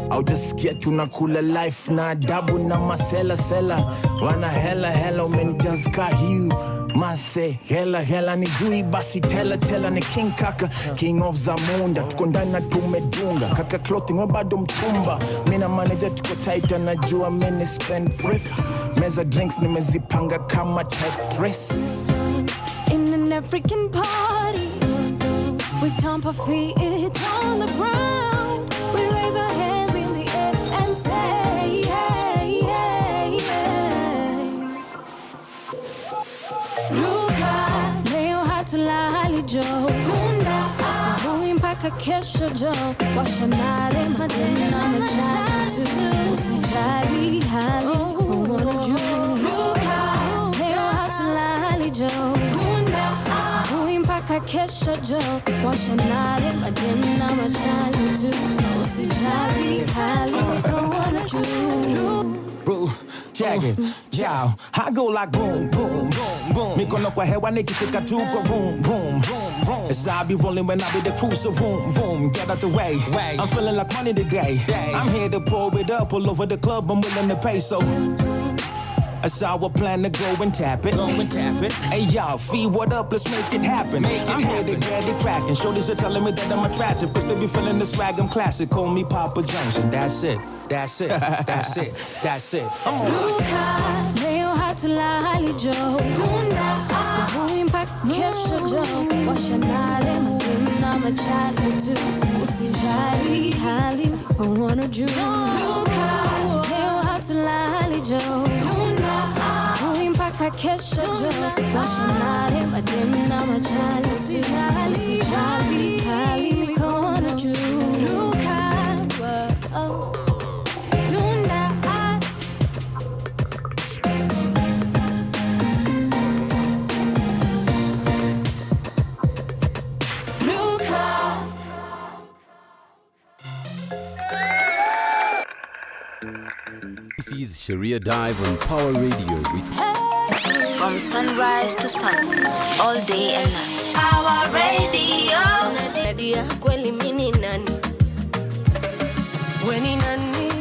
Speaker 7: Au jasikia tunakula life na adabu na masela sela. Wana hela hela umenijazika hiu. Mase hela hela ni jui basi tela tela ni king kaka. King of Zamunda, tuko ndani na tumedunga. Kaka clothing wa bado mtumba. Mina manager tuko tight anajua mini spend thrift. Meza drinks nimezipanga kama Tetris.
Speaker 1: In an African party, we stomp our feet on the ground. We raise our hands in the air and say, hey, hey, hey. Luka, leo hatulali jo. Dunda, asubuhi mpaka kesho jo. Washanare mademu na machali tu. Usijali hali mikono juu. Luka, leo hatulali jo. Dunda, asubuhi mpaka kesho jo. Washanare mademu na machali tu. Usijali hali mikono juu.
Speaker 7: Bro, check it, yow. I go like boom, boom, boom, boom. Mikono kwa hewa nikifika tu kwa boom, boom, boom, boom. As I be rolling when I be the crew, so boom, boom. Get out the way. I'm feeling like money today. I'm here to pour it up all over the club. I'm willing to pay, so that's how I plan to go and tap it. Hey y'all, feed what up, let's make it happen. I'm here to get it crackin'. Shorties are telling me that I'm attractive, cause they be feeling the swag, I'm classic. Call me Papa Jones, and that's it. That's it, that's it, that's it. I'm on.
Speaker 1: Luka, leo hatulali jo. Dunda, asubuhi mpaka kesho jo. Washanare mademu na machali tu. Usijali hali mikono juu. Luka, leo hatulali jo. Dunda, asubuhi mpaka kesho jo. Washanare mademu na machali tu. Usijali hali mikono juu. Luka,
Speaker 8: This is Sharia Dive on Power Radio with
Speaker 2: From sunrise to sunset, all day and night. Power Radio.
Speaker 9: Nadia, kweli mini nani? Weni nani?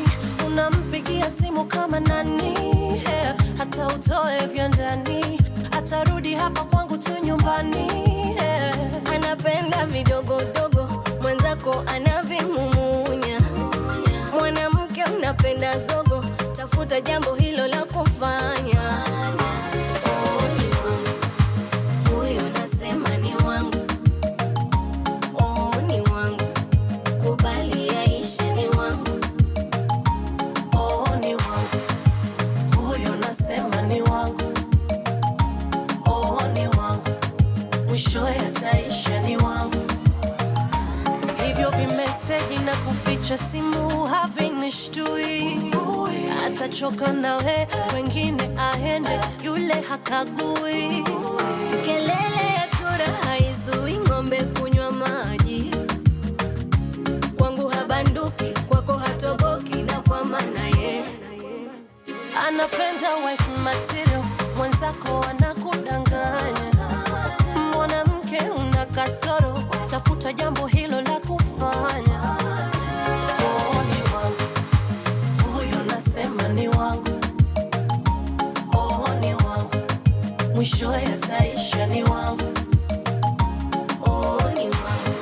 Speaker 9: Unampigia simu kama nani? Hata utoe vya ndani, atarudi hapa kwangu tu nyumbani. Anapenda vidogo dogo, mwenzako anavimumunya. Mwanamke unapenda zogo, tafuta jambo hilo la kufanya. Simu havinishtui, atachoka nawe, wengine aende, yule hakagui. Kelele ya chura haizui ng'ombe kunywa maji. Kwangu habanduki, kwako hatoboki, na kwa maana ye anapenda wife material, mwenzako anakudanganya. Mwanamke una kasoro, tafuta jambo hilo la kufanya. Mwisho yataisha ni wangu. Oh, ni wangu.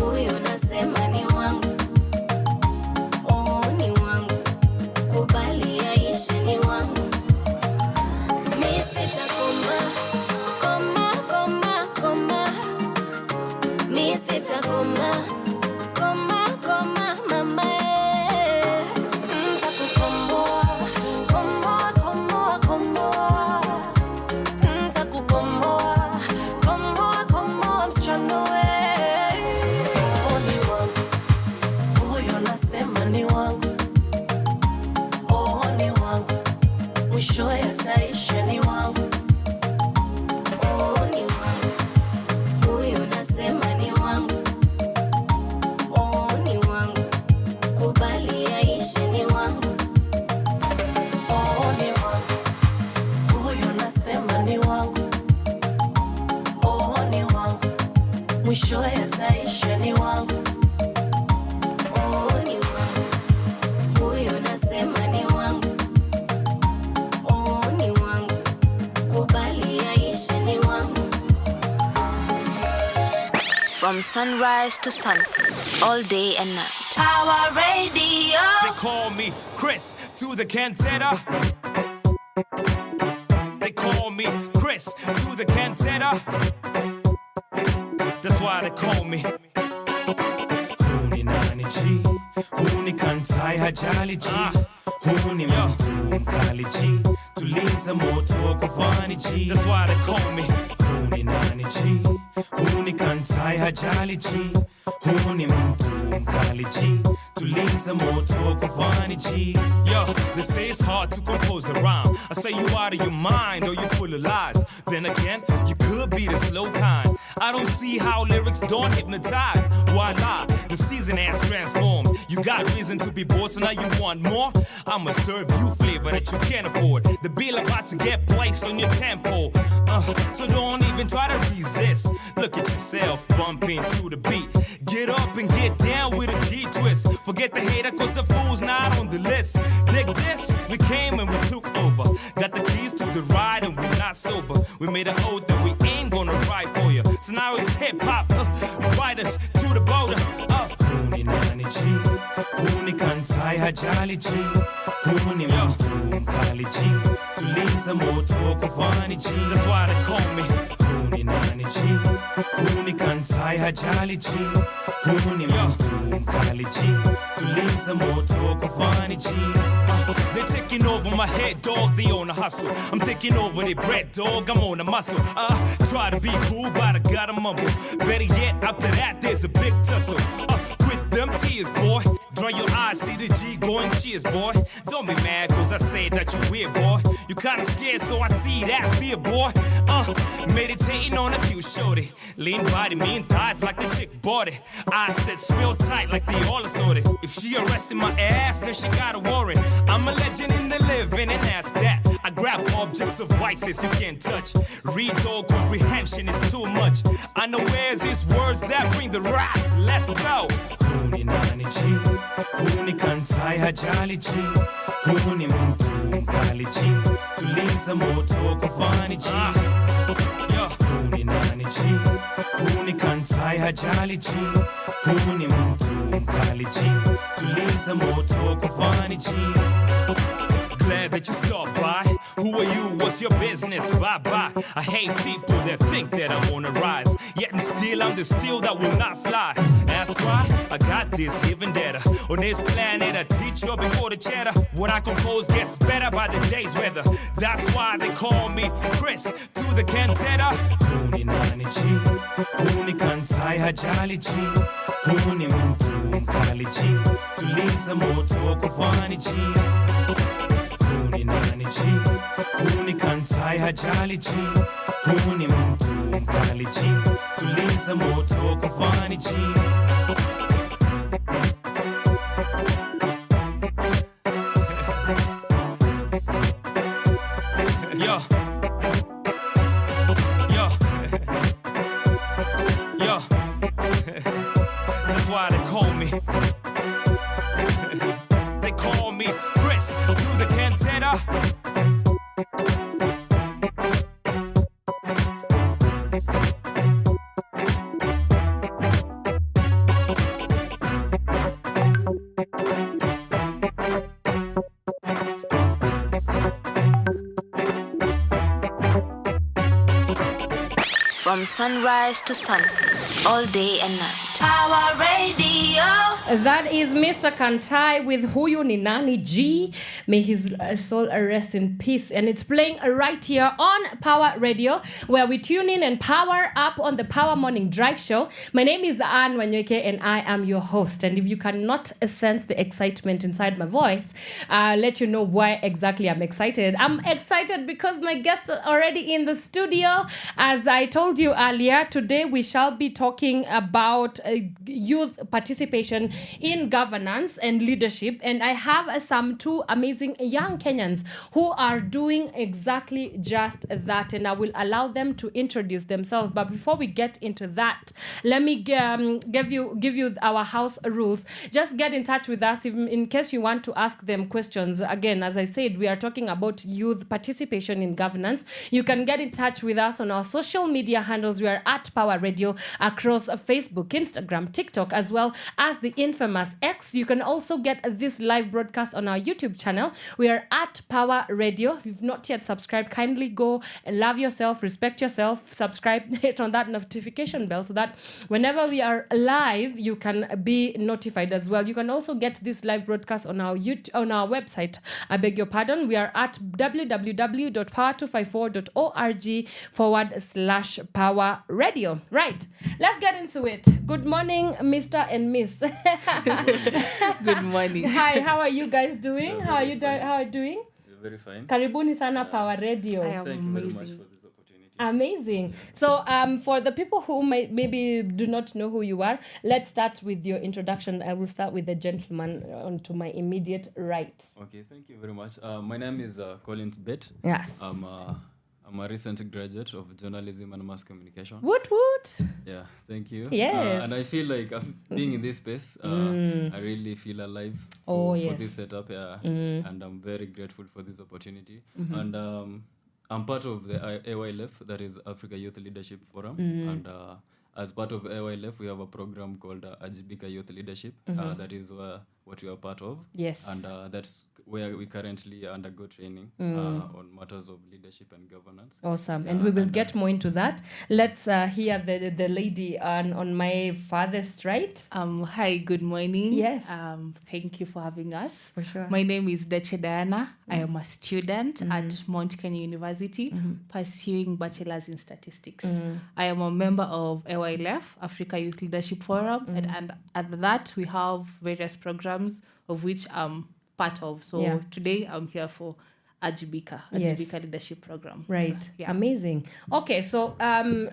Speaker 9: Huyo nasema ni wangu. Oh, ni wangu. Kubali yaishe ni wangu. Mi sitakoma. Koma. Mi sitakoma. Koma, mama. Ntakukomboa. Mwisho yataisha ni wangu. Oh, ni wangu. Huyo nasema ni wangu. Oh, ni wangu. Kubali yaishe ni wangu. Oh, ni wangu. Huyo nasema ni wangu. Oh, ni wangu. Mwisho yataisha ni wangu.
Speaker 2: From sunrise to sunset, all day and night. Power Radio.
Speaker 10: They call me Chris to the cantata. They call me Chris to the cantata. That's why they call me. Huni nani G, huni kantai hajali G, huni mtu mkali G, tuliza moto kufani G. That's why they call me. Huni nani G, huni kantai hajali G, huni mtu mkali G, tuliza moto kufani G. Yo, they say it's hard to compose a rhyme. I say you out of your mind or you full of lies. Then again, you could be the slow kind. I don't see how lyrics don't hypnotize. Why lie? The season has transformed. You got reason to be bored, so now you want more? I'ma serve you flavor that you can't afford. The bill about to get placed on your tempo. So don't even try to resist. Look at yourself bumping to the beat. Get up and get down with a G-twist. Forget the hater cause the fool's not on the list. Dig this, we came and we took over. Got the keys to the ride and we're not sober. We made an oath that we ain't gonna ride for you. So now it's hip-hop, ride us to the border. Huni nani G, huni kantai hajali G, huni mtu mkali G, tuliza moto kufani G. That's why they call me. Huni nani G, huni kantai hajali G, huni mtu mkali G, tuliza moto kufani G. They're taking over my head, dog, they on a hustle. I'm taking over their bread, dog, I'm on a muscle. Try to be cool, but I gotta mumble. Better yet, after that, there's a big tussle. Quit them tears, boy. Dry your eyes, see the G going cheers, boy. Don't be mad, cause I say that you weird, boy. You kinda scared, so I see that fear, boy. Meditating on a cute shorty. Lean body, mean thighs like the chick bought it. Eyes set real tight like the all assorted. If she arrested my ass, then she got a warrant. I'm a legend in the living, and that's that. I grab objects of vices you can't touch. Read all comprehension is too much. Unawares is words that bring the wrath. Let's go. Huni nani chi, huni kantai hajali chi, huni mtu mkali chi, tuliza moto kufani chi. Huni nani chi, huni kantai hajali chi, huni mtu mkali chi, tuliza moto kufani chi. Glad that you stopped by. Who are you? What's your business? Bye bye. I hate people that think that I'm on the rise. Yet and still I'm the steel that will not fly. Ask why? I got this even better. On this planet, I teach you before the chatter. What I compose gets better by the day's weather. That's why they call me Chris to the cantata. Huni nani chi, huni kantai hajali chi, huni mtu mkali chi, tuliza moto kufani chi. Huni nani chi, huni kantai hajali chi, huni mtu mkali chi, tuliza moto kufani chi. Yo, yo, yo, that's why they call me. They call me Chris through the cantata.
Speaker 2: From sunrise to sunset, all day and night. Power Radio.
Speaker 3: That is Mr. Kantai with Huyu Ni Nani G. May his soul rest in peace. And it's playing right here on Power Radio, where we tune in and power up on the Power Morning Drive show. My name is Wanyoike, and I am your host. And if you cannot sense the excitement inside my voice, I'll let you know why exactly I'm excited. I'm excited because my guests are already in the studio. As I told you earlier, today we shall be talking about youth participation in governance and leadership. And I have two amazing young Kenyans who are doing exactly just that. And I will allow them to introduce themselves. But before we get into that, let me give you our house rules. Just get in touch with us in case you want to ask them questions. Again, as I said, we are talking about youth participation in governance. You can get in touch with us on our social media handles. We are at Power Radio across Facebook, Instagram, TikTok, as well as the infamous X. You can also get this live broadcast on our YouTube channel. We are at Power Radio. If you've not yet subscribed, kindly go and love yourself, respect yourself, subscribe, hit on that notification bell so that whenever we are live, you can be notified as well. You can also get this live broadcast on our website. I beg your pardon. We are at www.power254.org/Power Radio. Right. Let's get into it. Good morning, Mr. and Miss.
Speaker 11: Good morning.
Speaker 3: Hi, how are you guys doing? How are you doing?
Speaker 11: Very fine.
Speaker 3: Karibuni sana Power Radio.
Speaker 11: Thank you very much for this opportunity.
Speaker 3: Amazing. So for the people who maybe do not know who you are, let's start with your introduction. I will start with the gentleman on to my immediate right.
Speaker 11: Okay, thank you very much. My name is Collins Bett.
Speaker 3: Yes.
Speaker 11: I'm a recent graduate of journalism and mass communication.
Speaker 3: Woot woot.
Speaker 11: Yeah, thank you.
Speaker 3: Yes.
Speaker 11: And I feel like being in this space, I really feel alive for this setup. Yeah. And I'm very grateful for this opportunity. And I'm part of the AYLF, that is Africa Youth Leadership Forum. And as part of AYLF, we have a program called Ajibika Youth Leadership. That is what we are part of.
Speaker 3: Yes.
Speaker 11: And that's where we currently undergo training on matters of leadership and governance.
Speaker 3: Awesome. And we will get more into that. Let's hear the lady on my farthest right.
Speaker 12: Hi, good morning.
Speaker 3: Yes.
Speaker 12: Thank you for having us.
Speaker 3: For sure.
Speaker 12: My name is Deche Diana. I am a student at Mount Kenya University pursuing bachelor's in statistics. I am a member of AYLF, Africa Youth Leadership Forum, and at that we have various programs of which I'm part of. So today I'm here for Ajibika
Speaker 3: Yes.
Speaker 12: leadership program.
Speaker 3: Right.
Speaker 12: So, yeah.
Speaker 3: Amazing. Okay, so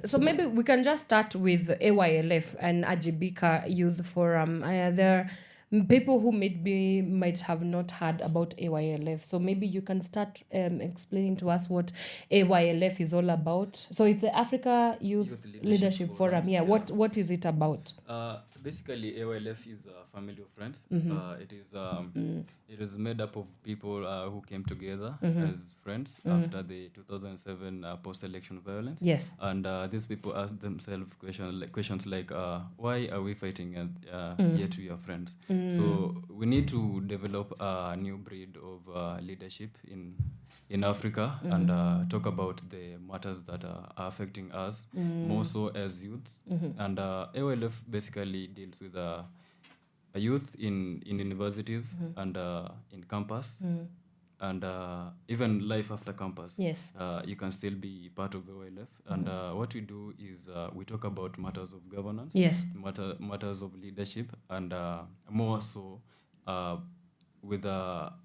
Speaker 3: so maybe we can just start with AYLF and Ajibika Youth Forum. There are people who might have not heard about AYLF. So maybe you can start explaining to us what AYLF is all about. So it's the Africa Youth Leadership Forum. Yeah.
Speaker 11: Yes.
Speaker 3: What is it about?
Speaker 11: Basically, AYLF is a family of friends. It is made up of people who came together as friends after the 2007 post-election violence.
Speaker 3: Yes.
Speaker 11: And these people ask themselves questions like, why are we fighting yet we are friends? So we need to develop a new breed of leadership in Africa and talk about the matters that are affecting us more so as youths. And AYLF basically deals with a youth in universities and in campus and even life after campus.
Speaker 3: Yes.
Speaker 11: You can still be part of AYLF. And what we do is we talk about matters of governance,
Speaker 3: Yes.
Speaker 11: matters of leadership, and more so with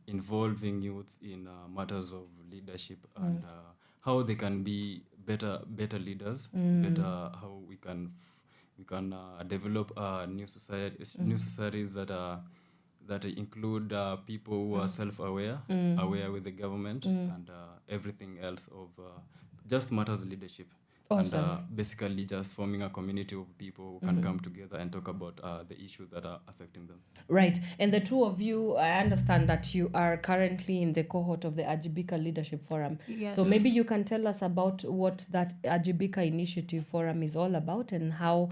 Speaker 11: involving youths in matters of leadership and how they can be better leaders, how we can develop new societies that include people who are self-aware, aware with the government, and everything else of just matters leadership.
Speaker 3: Awesome.
Speaker 11: And basically just forming a community of people who can come together and talk about the issues that are affecting them.
Speaker 3: Right. And the two of you, I understand that you are currently in the cohort of the Ajibika Leadership Forum.
Speaker 12: Yes.
Speaker 3: So maybe you can tell us about what that Ajibika Initiative Forum is all about and how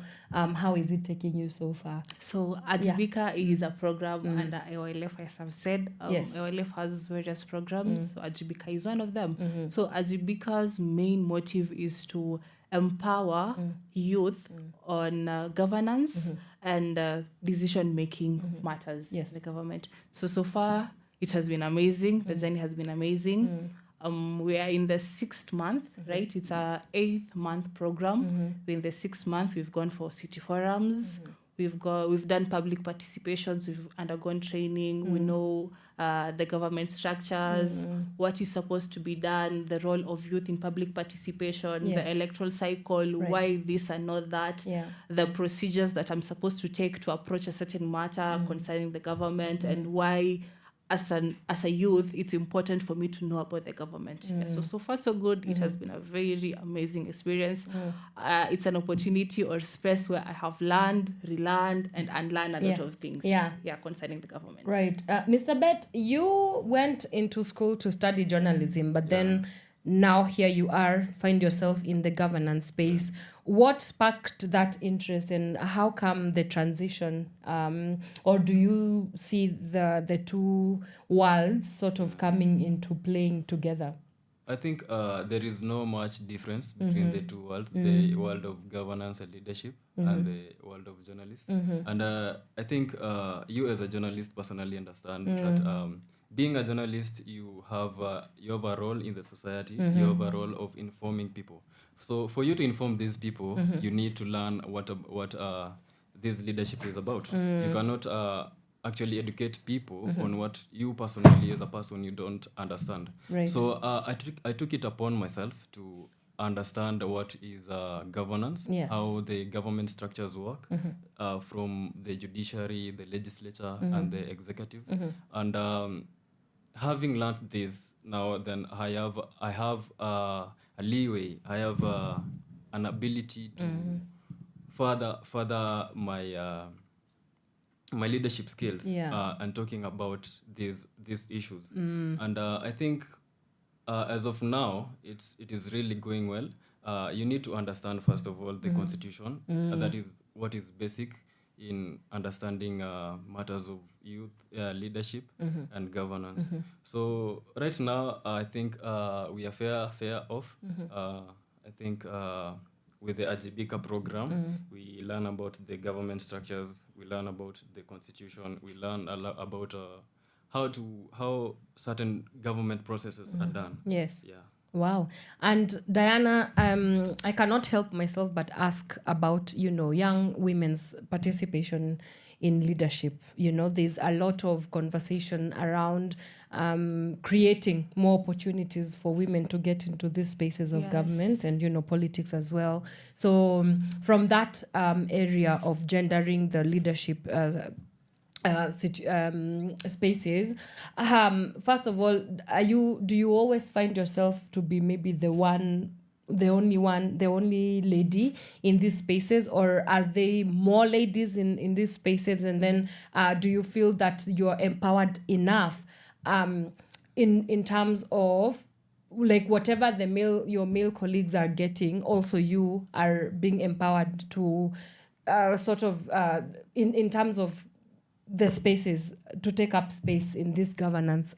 Speaker 3: is it taking you so far?
Speaker 12: So Ajibika is a program under AYLF, as I've said.
Speaker 3: Yes.
Speaker 12: AYLF has various programs, so Ajibika is one of them. So Ajibika's main motive is to empower youth on governance and decision-making matters in the government. So far, it has been amazing. The journey has been amazing. We are in the 6th month, right? It's our 8th month program. In the 6th month, we've gone for city forums. We've done public participations. We've undergone training. We know the government structures, what is supposed to be done, the role of youth in public participation, the electoral cycle, why this and not that, the procedures that I'm supposed to take to approach a certain matter concerning the government, and why as a youth, it's important for me to know about the government. So far so good. It has been a very amazing experience. It's an opportunity or space where I have learned, relearned, and unlearned a lot of things. Concerning the government.
Speaker 3: Right. Mr. Bett, you went into school to study journalism, but then now here you are, find yourself in the governance space. What sparked that interest, and how come the transition? Or do you see the two worlds sort of coming into playing together?
Speaker 11: I think there is no much difference between the two worlds, the world of governance and leadership and the world of journalists. And I think you as a journalist personally understand that being a journalist, you have a role in the society, you have a role of informing people. So for you to inform these people, you need to learn what this leadership is about. You cannot actually educate people on what you personally as a person you don't understand.
Speaker 3: Right.
Speaker 11: So I took it upon myself to understand what is governance, how the government structures work, from the judiciary, the legislature, and the executive. And having learned this now, then I have a leeway. I have an ability to further my my leadership skills and talking about these issues. And I think as of now, it is really going well. You need to understand, first of all, the constitution. That is what is basic in understanding matters of youth leadership and governance. So right now, I think we are fair off. I think with the Ajibika program, we learn about the government structures, we learn about the constitution, we learn a lot about how certain government processes are done.
Speaker 3: Yes.
Speaker 11: Yeah.
Speaker 3: Wow. And Diana, I cannot help myself but ask about, young women's participation in leadership. There's a lot of conversation around creating more opportunities for women to get into these spaces of government and, politics as well. So from that area of gendering the leadership spaces, first of all, do you always find yourself to be maybe the only lady in these spaces, or are there more ladies in these spaces? And then do you feel that you're empowered enough in terms of like whatever your male colleagues are getting, also you are being empowered to in terms of the spaces, to take up space in these governance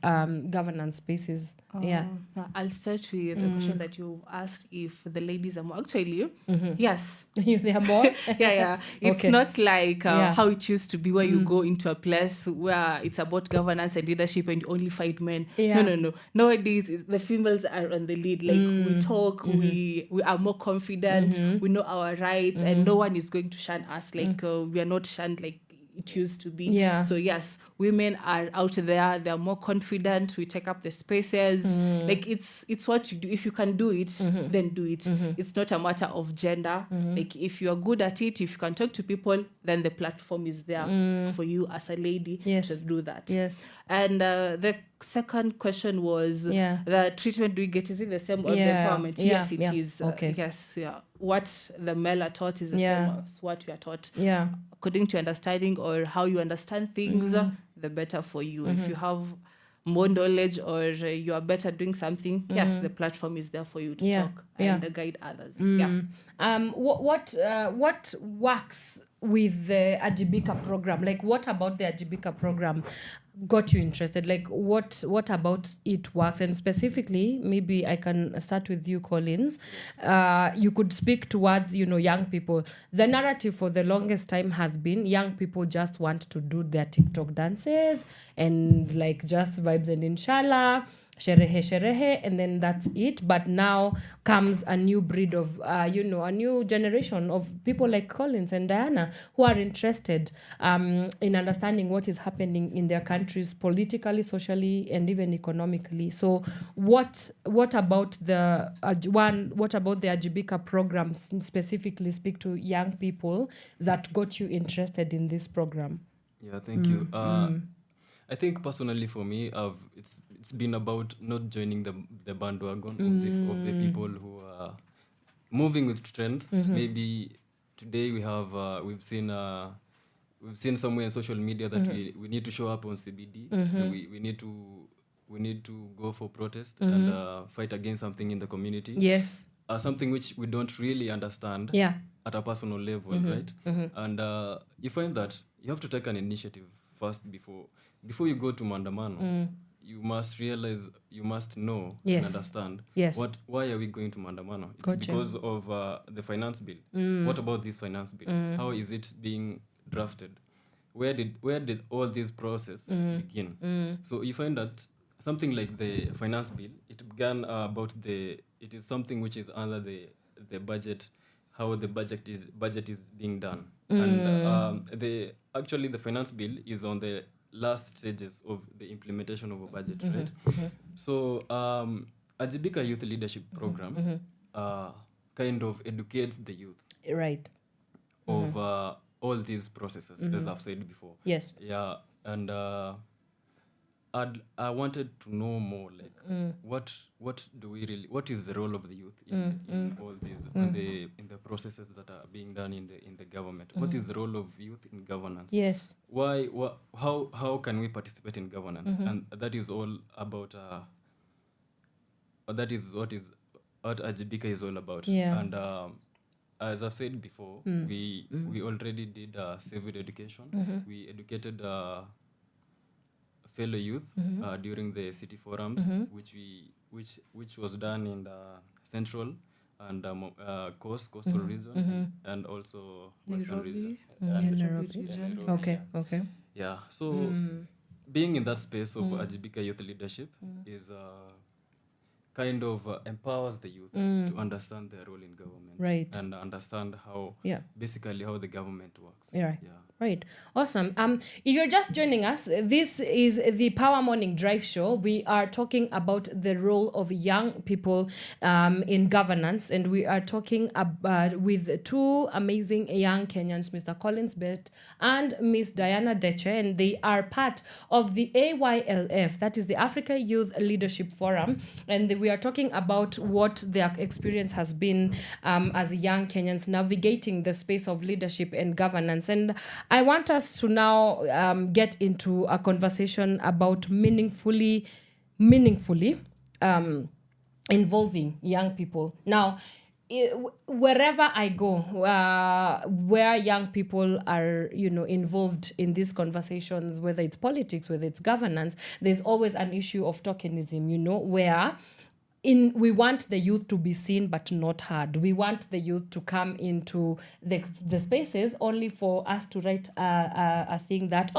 Speaker 3: spaces?
Speaker 12: I'll start with the question that you asked, if the ladies are more. Actually, yes.
Speaker 3: They are more?
Speaker 12: Yeah. It's
Speaker 3: Okay.
Speaker 12: not like how it used to be, where you go into a place where it's about governance and leadership and you only find men.
Speaker 3: Yeah.
Speaker 12: No. Nowadays, the females are on the lead. Like, we talk, we are more confident, we know our rights, and no one is going to shun us. Like, we are not shunned like it used to be.
Speaker 3: Yeah.
Speaker 12: So yes, women are out there, they're more confident, we take up the spaces. Like, it's what you do. If you can do it, then do it. It's not a matter of gender. Like, if you're good at it, if you can talk to people, then the platform is there for you as a lady to do that.
Speaker 3: Yes.
Speaker 12: And the second question was the treatment we get, is it the same or the empowerment? Yes, it is.
Speaker 3: Okay.
Speaker 12: Yes, yeah. What the male are taught is the same as what we are taught.
Speaker 3: Yeah.
Speaker 12: According to understanding or how you understand things, the better for you. If you have more knowledge or you are better doing something, yes, the platform is there for you to talk and guide others.
Speaker 3: What works with the Ajibika program? Like, what about the Ajibika program got you interested? Like, what about it works? And specifically, maybe I can start with you, Collins. You could speak towards, young people. The narrative for the longest time has been young people just want to do their TikTok dances and like just vibes and inshallah, sherehe, and then that's it. But now comes a new breed of, a new generation of people like Collins and Diana who are interested in understanding what is happening in their countries politically, socially, and even economically. So what about the Ajibika programs specifically speak to young people that got you interested in this program?
Speaker 11: Yeah, thank you. I think personally for me, it's been about not joining the bandwagon of the people who are moving with trends. Maybe today we've seen somewhere in social media that we need to show up on CBD. We need to go for protest and fight against something in the community.
Speaker 3: Yes.
Speaker 11: Something which we don't really understand at a personal level, right? And you find that you have to take an initiative first before you go to Mandamano. You must realize, you must know and understand why are we going to Mandamano? It's because of the finance bill. What about this finance bill? How is it being drafted? Where did all this process begin? So you find that something like the finance bill, it began it is something which is under the budget, how the budget is being done. And the finance bill is on the last stages of the implementation of a budget, right? So Ajibika Youth Leadership Program kind of educates the youth of all these processes, as I've said before.
Speaker 3: Yes.
Speaker 11: Yeah, and I wanted to know more, like what is the role of the youth in all these in the processes that are being done in the government? What is the role of youth in governance?
Speaker 3: Yes.
Speaker 11: How can we participate in governance? And that is all about that is what Ajibika is all about.
Speaker 3: Yeah.
Speaker 11: And as I've said before, we already did civil education. We educated fellow youth during the city forums, which was done in the central and coastal region and also western region.
Speaker 3: Okay.
Speaker 11: Yeah. So being in that space of Ajibika Youth Leadership is kind of empowers the youth to understand their role in government,
Speaker 3: Right.
Speaker 11: and understand how basically how the government works.
Speaker 3: Right. Awesome. If you're just joining us, this is the Pawa Morning Drive show. We are talking about the role of young people in governance, and we are talking about with two amazing young Kenyans, Mr. Collins Bett and Miss Diana Deche, and they are part of the AYLF, that is the Africa Youth Leadership Forum, and we are talking about what their experience has been as young Kenyans navigating the space of leadership and governance. And I want us to now get into a conversation about meaningfully involving young people. Now, wherever I go, where young people are, involved in these conversations, whether it's politics, whether it's governance, there's always an issue of tokenism, where we want the youth to be seen but not heard. We want the youth to come into the spaces only for us to write a thing that,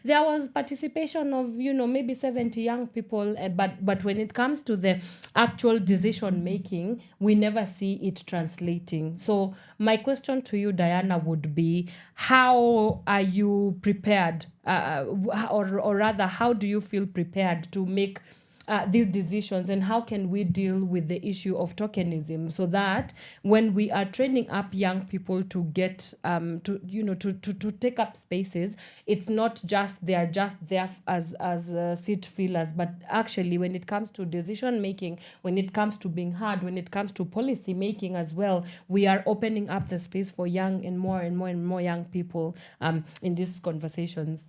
Speaker 3: there was participation of, maybe 70 young people. But when it comes to the actual decision making, we never see it translating. So my question to you, Diana, would be, how are you prepared, or rather, how do you feel prepared to make these decisions, and how can we deal with the issue of tokenism so that when we are training up young people to get to take up spaces, it's not just they are just there as seat fillers, but actually when it comes to decision making, when it comes to being heard, when it comes to policy making as well, we are opening up the space for young and more and more and more young people in these conversations.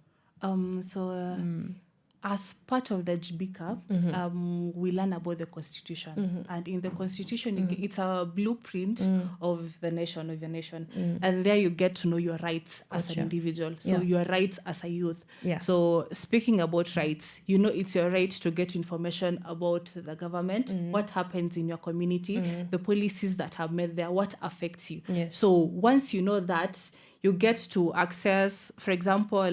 Speaker 12: As part of the GBCA, we learn about the Constitution. And in the Constitution, it's a blueprint of the nation, of your nation. And there you get to know your rights as an individual. So your rights as a youth. So speaking about rights, it's your right to get information about the government, what happens in your community, the policies that are made there, what affects you. So once you know that, you get to access, for example,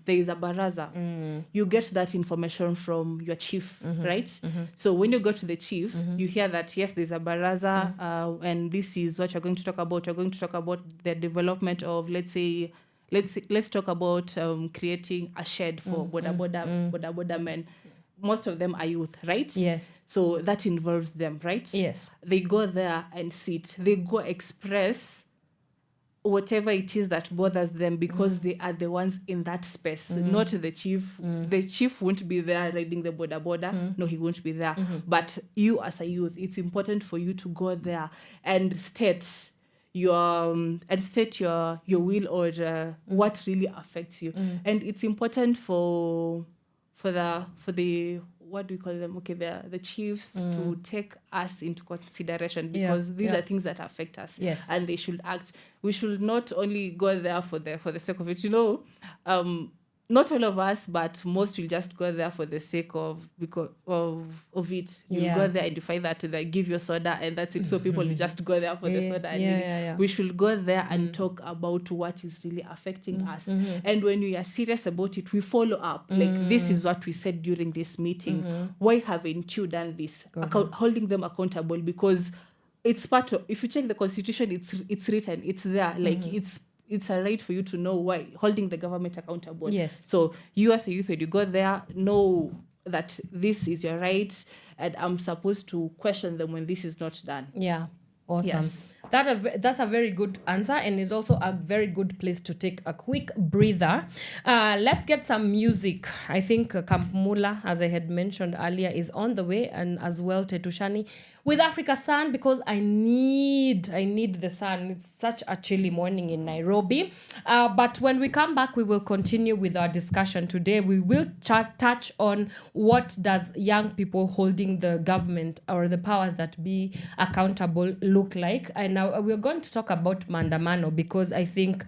Speaker 12: there is a baraza. You get that information from your chief, right? So when you go to the chief, you hear that, yes, there's a baraza, and this is what you're going to talk about. You're going to talk about the development of, let's talk about creating a shed for boda men. Most of them are youth, right?
Speaker 3: Yes.
Speaker 12: So that involves them, right?
Speaker 3: Yes.
Speaker 12: They go there and sit. They go express whatever it is that bothers them, because they are the ones in that space, not the chief. The chief won't be there riding the boda. No, he won't be there. But you as a youth, it's important for you to go there and state your will, or what really affects you. And it's important for the what do we call them? Okay, the chiefs to take us into consideration, because these are things that affect us.
Speaker 3: Yes.
Speaker 12: And they should act. We should not only go there for the sake of it. Not all of us, but most will just go there for the sake of it. You go there and you find that they give you soda and that's it. So people will just go there for the soda. And we should go there and talk about what is really affecting us. And when we are serious about it, we follow up. Like, this is what we said during this meeting. Why haven't you done this? Holding them accountable, because it's part of, if you check the Constitution, it's written, it's there. Like, it's a right for you to know why, holding the government accountable.
Speaker 3: Yes.
Speaker 12: So you as a youth, when you go there, know that this is your right, and I'm supposed to question them when this is not done.
Speaker 3: Yeah. Awesome.
Speaker 12: Yes.
Speaker 3: That's a very good answer, and it's also a very good place to take a quick breather. Let's get some music. I think Kampmula, as I had mentioned earlier, is on the way, and as well Tetushani with Africa Sun, because I need the sun. It's such a chilly morning in Nairobi. But when we come back, we will continue with our discussion today. We will touch on what does young people holding the government or the powers that be accountable look like. And now we're going to talk about Maandamano, because I think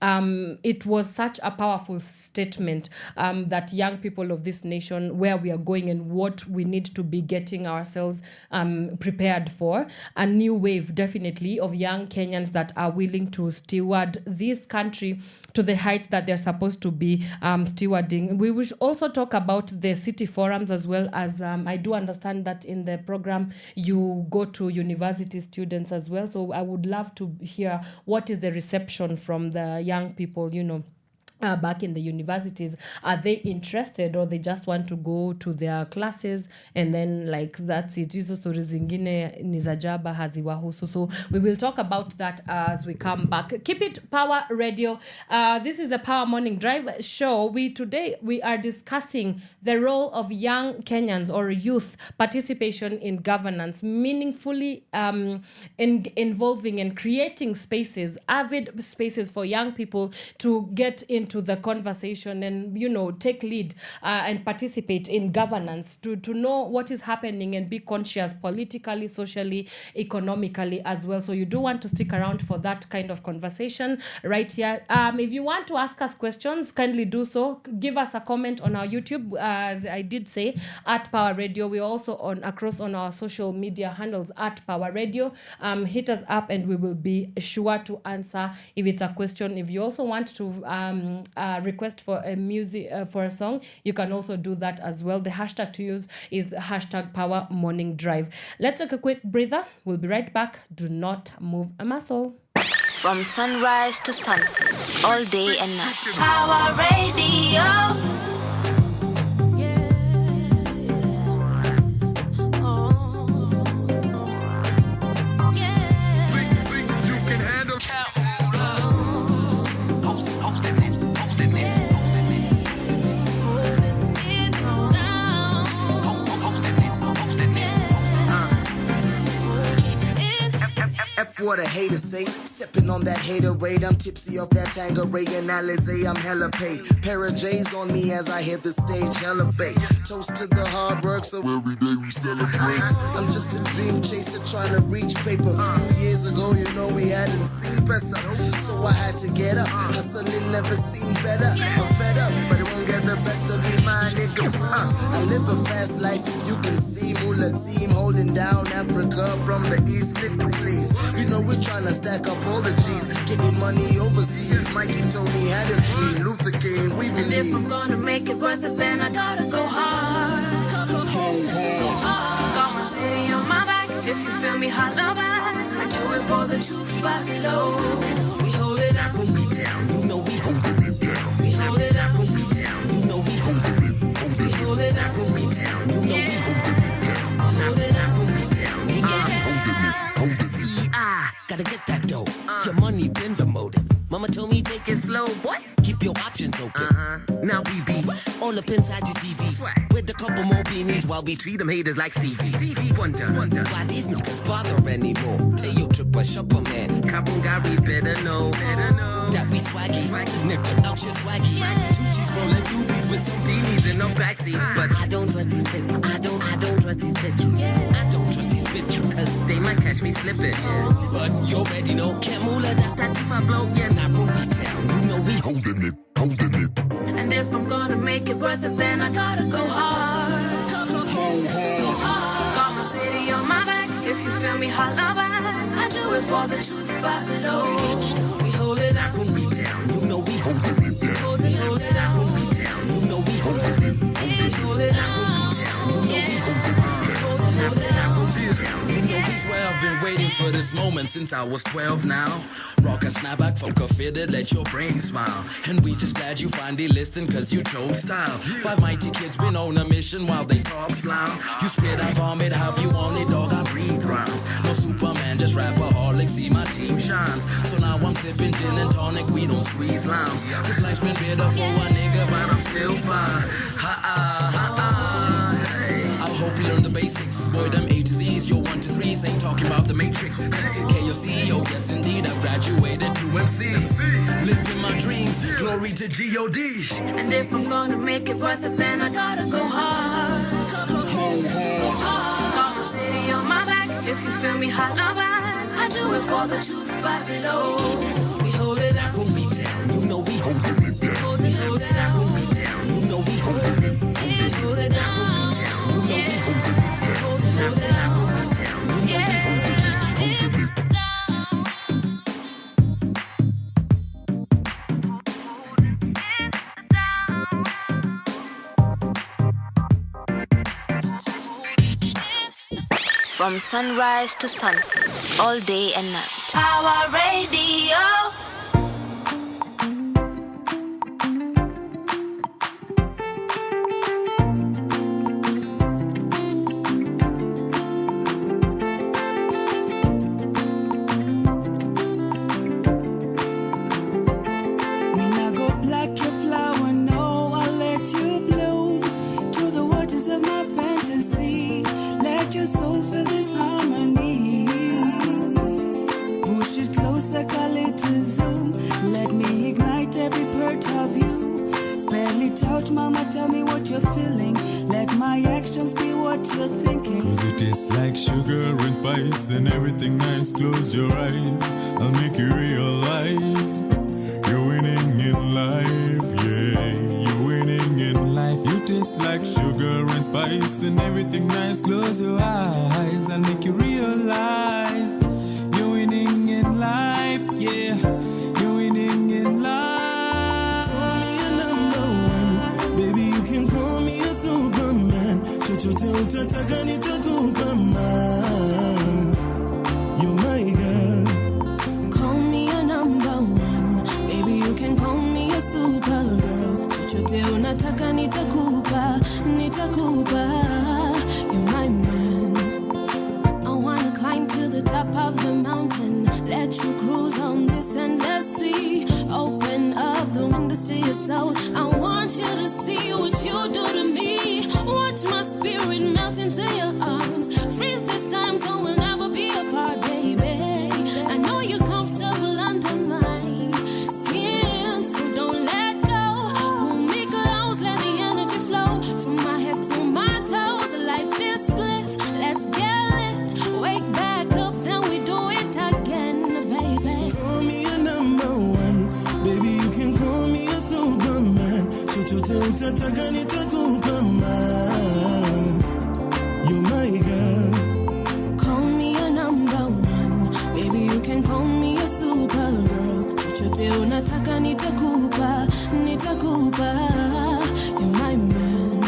Speaker 3: it was such a powerful statement that young people of this nation, where we are going and what we need to be getting ourselves prepared for. A new wave, definitely, of young Kenyans that are willing to steward this country to the heights that they're supposed to be stewarding. We will also talk about the city forums as well, as I do understand that in the program you go to university students as well. So I would love to hear what is the reception from the young people, back in the universities. Are they interested, or they just want to go to their classes and then like that's it? Hizo stories zingine ni za jaba haziwahusu. So we will talk about that as we come back. Keep it Power Radio. This is the Power Morning Drive show. Today we are discussing the role of young Kenyans or youth participation in governance, meaningfully involving and creating spaces, avid spaces for young people to get into the conversation and take lead and participate in governance, to know what is happening and be conscious politically, socially, economically as well. So you do want to stick around for that kind of conversation right here. If you want to ask us questions, kindly do so. Give us a comment on our YouTube, as I did say, at Power Radio. We're also across on our social media handles at Power Radio. Hit us up and we will be sure to answer if it's a question. If you also want to request for a music for a song, you can also do that as well. The hashtag to use is hashtag Power Morning Drive. Let's take a quick breather. We'll be right back. Do not move a muscle.
Speaker 2: From sunrise to sunset, all day and night. Power Radio.
Speaker 13: What a hater say, sipping on that haterade. I'm tipsy off that Tanqueray and Alizé, I'm hella paid. Pair of J's on me as I hit the stage, hella bait. Toast to the hard work, so every day we celebrate. I'm just a dream chaser trying to reach paper. A few years ago, we hadn't seen better, so I had to get up. Hustling never seemed better. I'm fed up, but it won't get the best of me, my nigga. I live a fast life, if you can see. Mula team holding down Africa from the east, please. We're trying to stack up all the G's, getting money overseas. Mikey told me had a dream, Luther King, we believe.
Speaker 9: And if I'm gonna make it worth it, then I gotta go hard. Go hard. Got my city on my back. If you feel me, holla back. I do it for the 250. We hold it up,
Speaker 13: we beat down. We holding it down.
Speaker 9: We hold it up,
Speaker 13: we beat down. We holding it.
Speaker 9: We hold it up,
Speaker 13: we beat down. We holding it down.
Speaker 9: Hold it up,
Speaker 13: we beat down. We holding it. Gotta get that dough. Your money been the motive. Mama told me take it slow. What? Keep your options open. Now we be all up inside your TV. With a couple more beanies while we treat them haters like Stevie Wonder why these niggas bother anymore. Tell your tripper shopper man. Kabungari better know that we swaggy. Nigga out your swaggy. Two G's rolling doobies with some beanies in the backseat. But I don't trust these bitches. I don't trust these bitches. I don't trust these bitches, cause they might catch me slipping. But you already know, Kemula, that's that 25 flow. Yeah, now Ruby Town, we holding it.
Speaker 9: And if I'm gonna make it worth it, then I gotta go hard. Go hard. Got my city on my back. If you feel me, holla back. I do it for the 250. We hold it up,
Speaker 13: Ruby Town, we holding it down.
Speaker 9: Hold it up,
Speaker 13: Ruby Town, we holding it.
Speaker 9: Hold it up,
Speaker 13: Ruby Town, we holding it down.
Speaker 14: I swear I've been waiting for this moment since I was 12 now. Rock a snapback, fuck a fitted, let your brain smile. And we just glad you finally listened cause you chose style. 5 mighty kids been on a mission while they talk slime. You spit, I vomit, have you on it, dog, I breathe rhymes. No Superman, just rapaholic, see my team shines. So now I'm sipping gin and tonic, we don't squeeze limes. Cause life's been bitter for a nigga, but I'm still fine. I hope you learn the basics. Boy, them A to Z's, your 1 to 3s ain't talking about the matrix. Next to KFC, oh yes indeed, I've graduated to MC. Living my dreams, glory to G.O.D.
Speaker 9: And if I'm gonna make it worth it, then I gotta go hard. Go hard. Got my city on my back. If you feel me, holla back. I do it for the 250. We hold it up,
Speaker 13: Ruby Town, we holding it down.
Speaker 9: Hold it up,
Speaker 13: Ruby Town, we holding it.
Speaker 9: Hold it up,
Speaker 13: Ruby Town, we holding it down.
Speaker 9: Hold it up,
Speaker 13: Ruby Town, we holding it.
Speaker 2: From sunrise to sunset, all day and night. Power Radio.
Speaker 15: Mama, tell me what you're feeling. Let my actions be what you're thinking.
Speaker 6: Cause it tastes like sugar and spice and everything nice. Close your eyes, I'll make you realize you're winning in life, yeah. You're winning in life. You taste like sugar and spice and everything nice. Close your eyes, I'll make you realize you're winning in life, yeah. You're winning in life.
Speaker 15: You're my girl. Call me a number one. Baby, you can call me a super girl. Chochote unataka nitakupa, nitakupa. You're my man. I wanna climb to the top of the mountain. Let you cruise on this endless sea. Open up the windows to your soul. I want you to see what you do to me. Watch my spirit melt into your arms. Freeze this time so we'll never be apart, baby. I know you're comfortable under my skin, so don't let go. Pull me close, let the energy flow from my head to my toes. Like this bliss, let's get lit. Wake back up, then we do it again, baby.
Speaker 16: Call me a number one. Baby, you can call me a superman. You're my girl.
Speaker 15: Call me a number one. Baby, you can call me a super girl. Chochote unataka nitakupa, nitakupa. You're my man.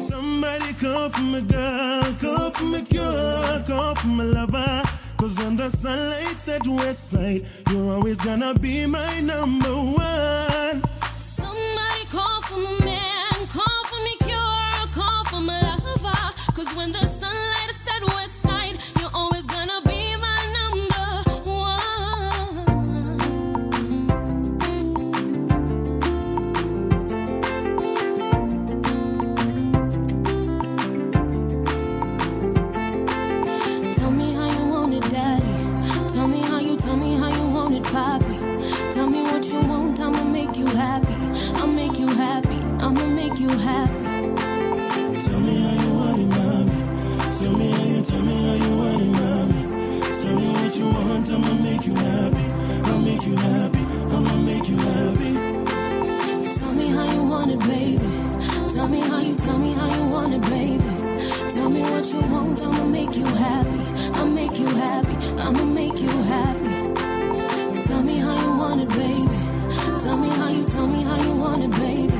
Speaker 16: Somebody call for my girl, call for my cure, call for my lover. Cause when the sunlight's at west side, you're always gonna be my number one.
Speaker 15: Somebody call for my man, call for me cure, call for my lover. Cause when the sunlight is at west side, you're always gonna be my number one. Tell me how you want it, daddy. Tell me how you want it, papi. Tell me what you want, I'ma make you happy. I'll make you happy, I'ma make you happy.
Speaker 16: Tell me how you want it, mommy. Tell me how you want it, mommy. Tell me what you want, I'ma make you happy. I'll make you happy, I'ma make you happy.
Speaker 15: Tell me how you want it, baby. Tell me how you want it, baby. Tell me what you want, I'ma make you happy. I'll make you happy, I'ma make you happy. Tell me how you want it, baby. Tell me how you want it, baby.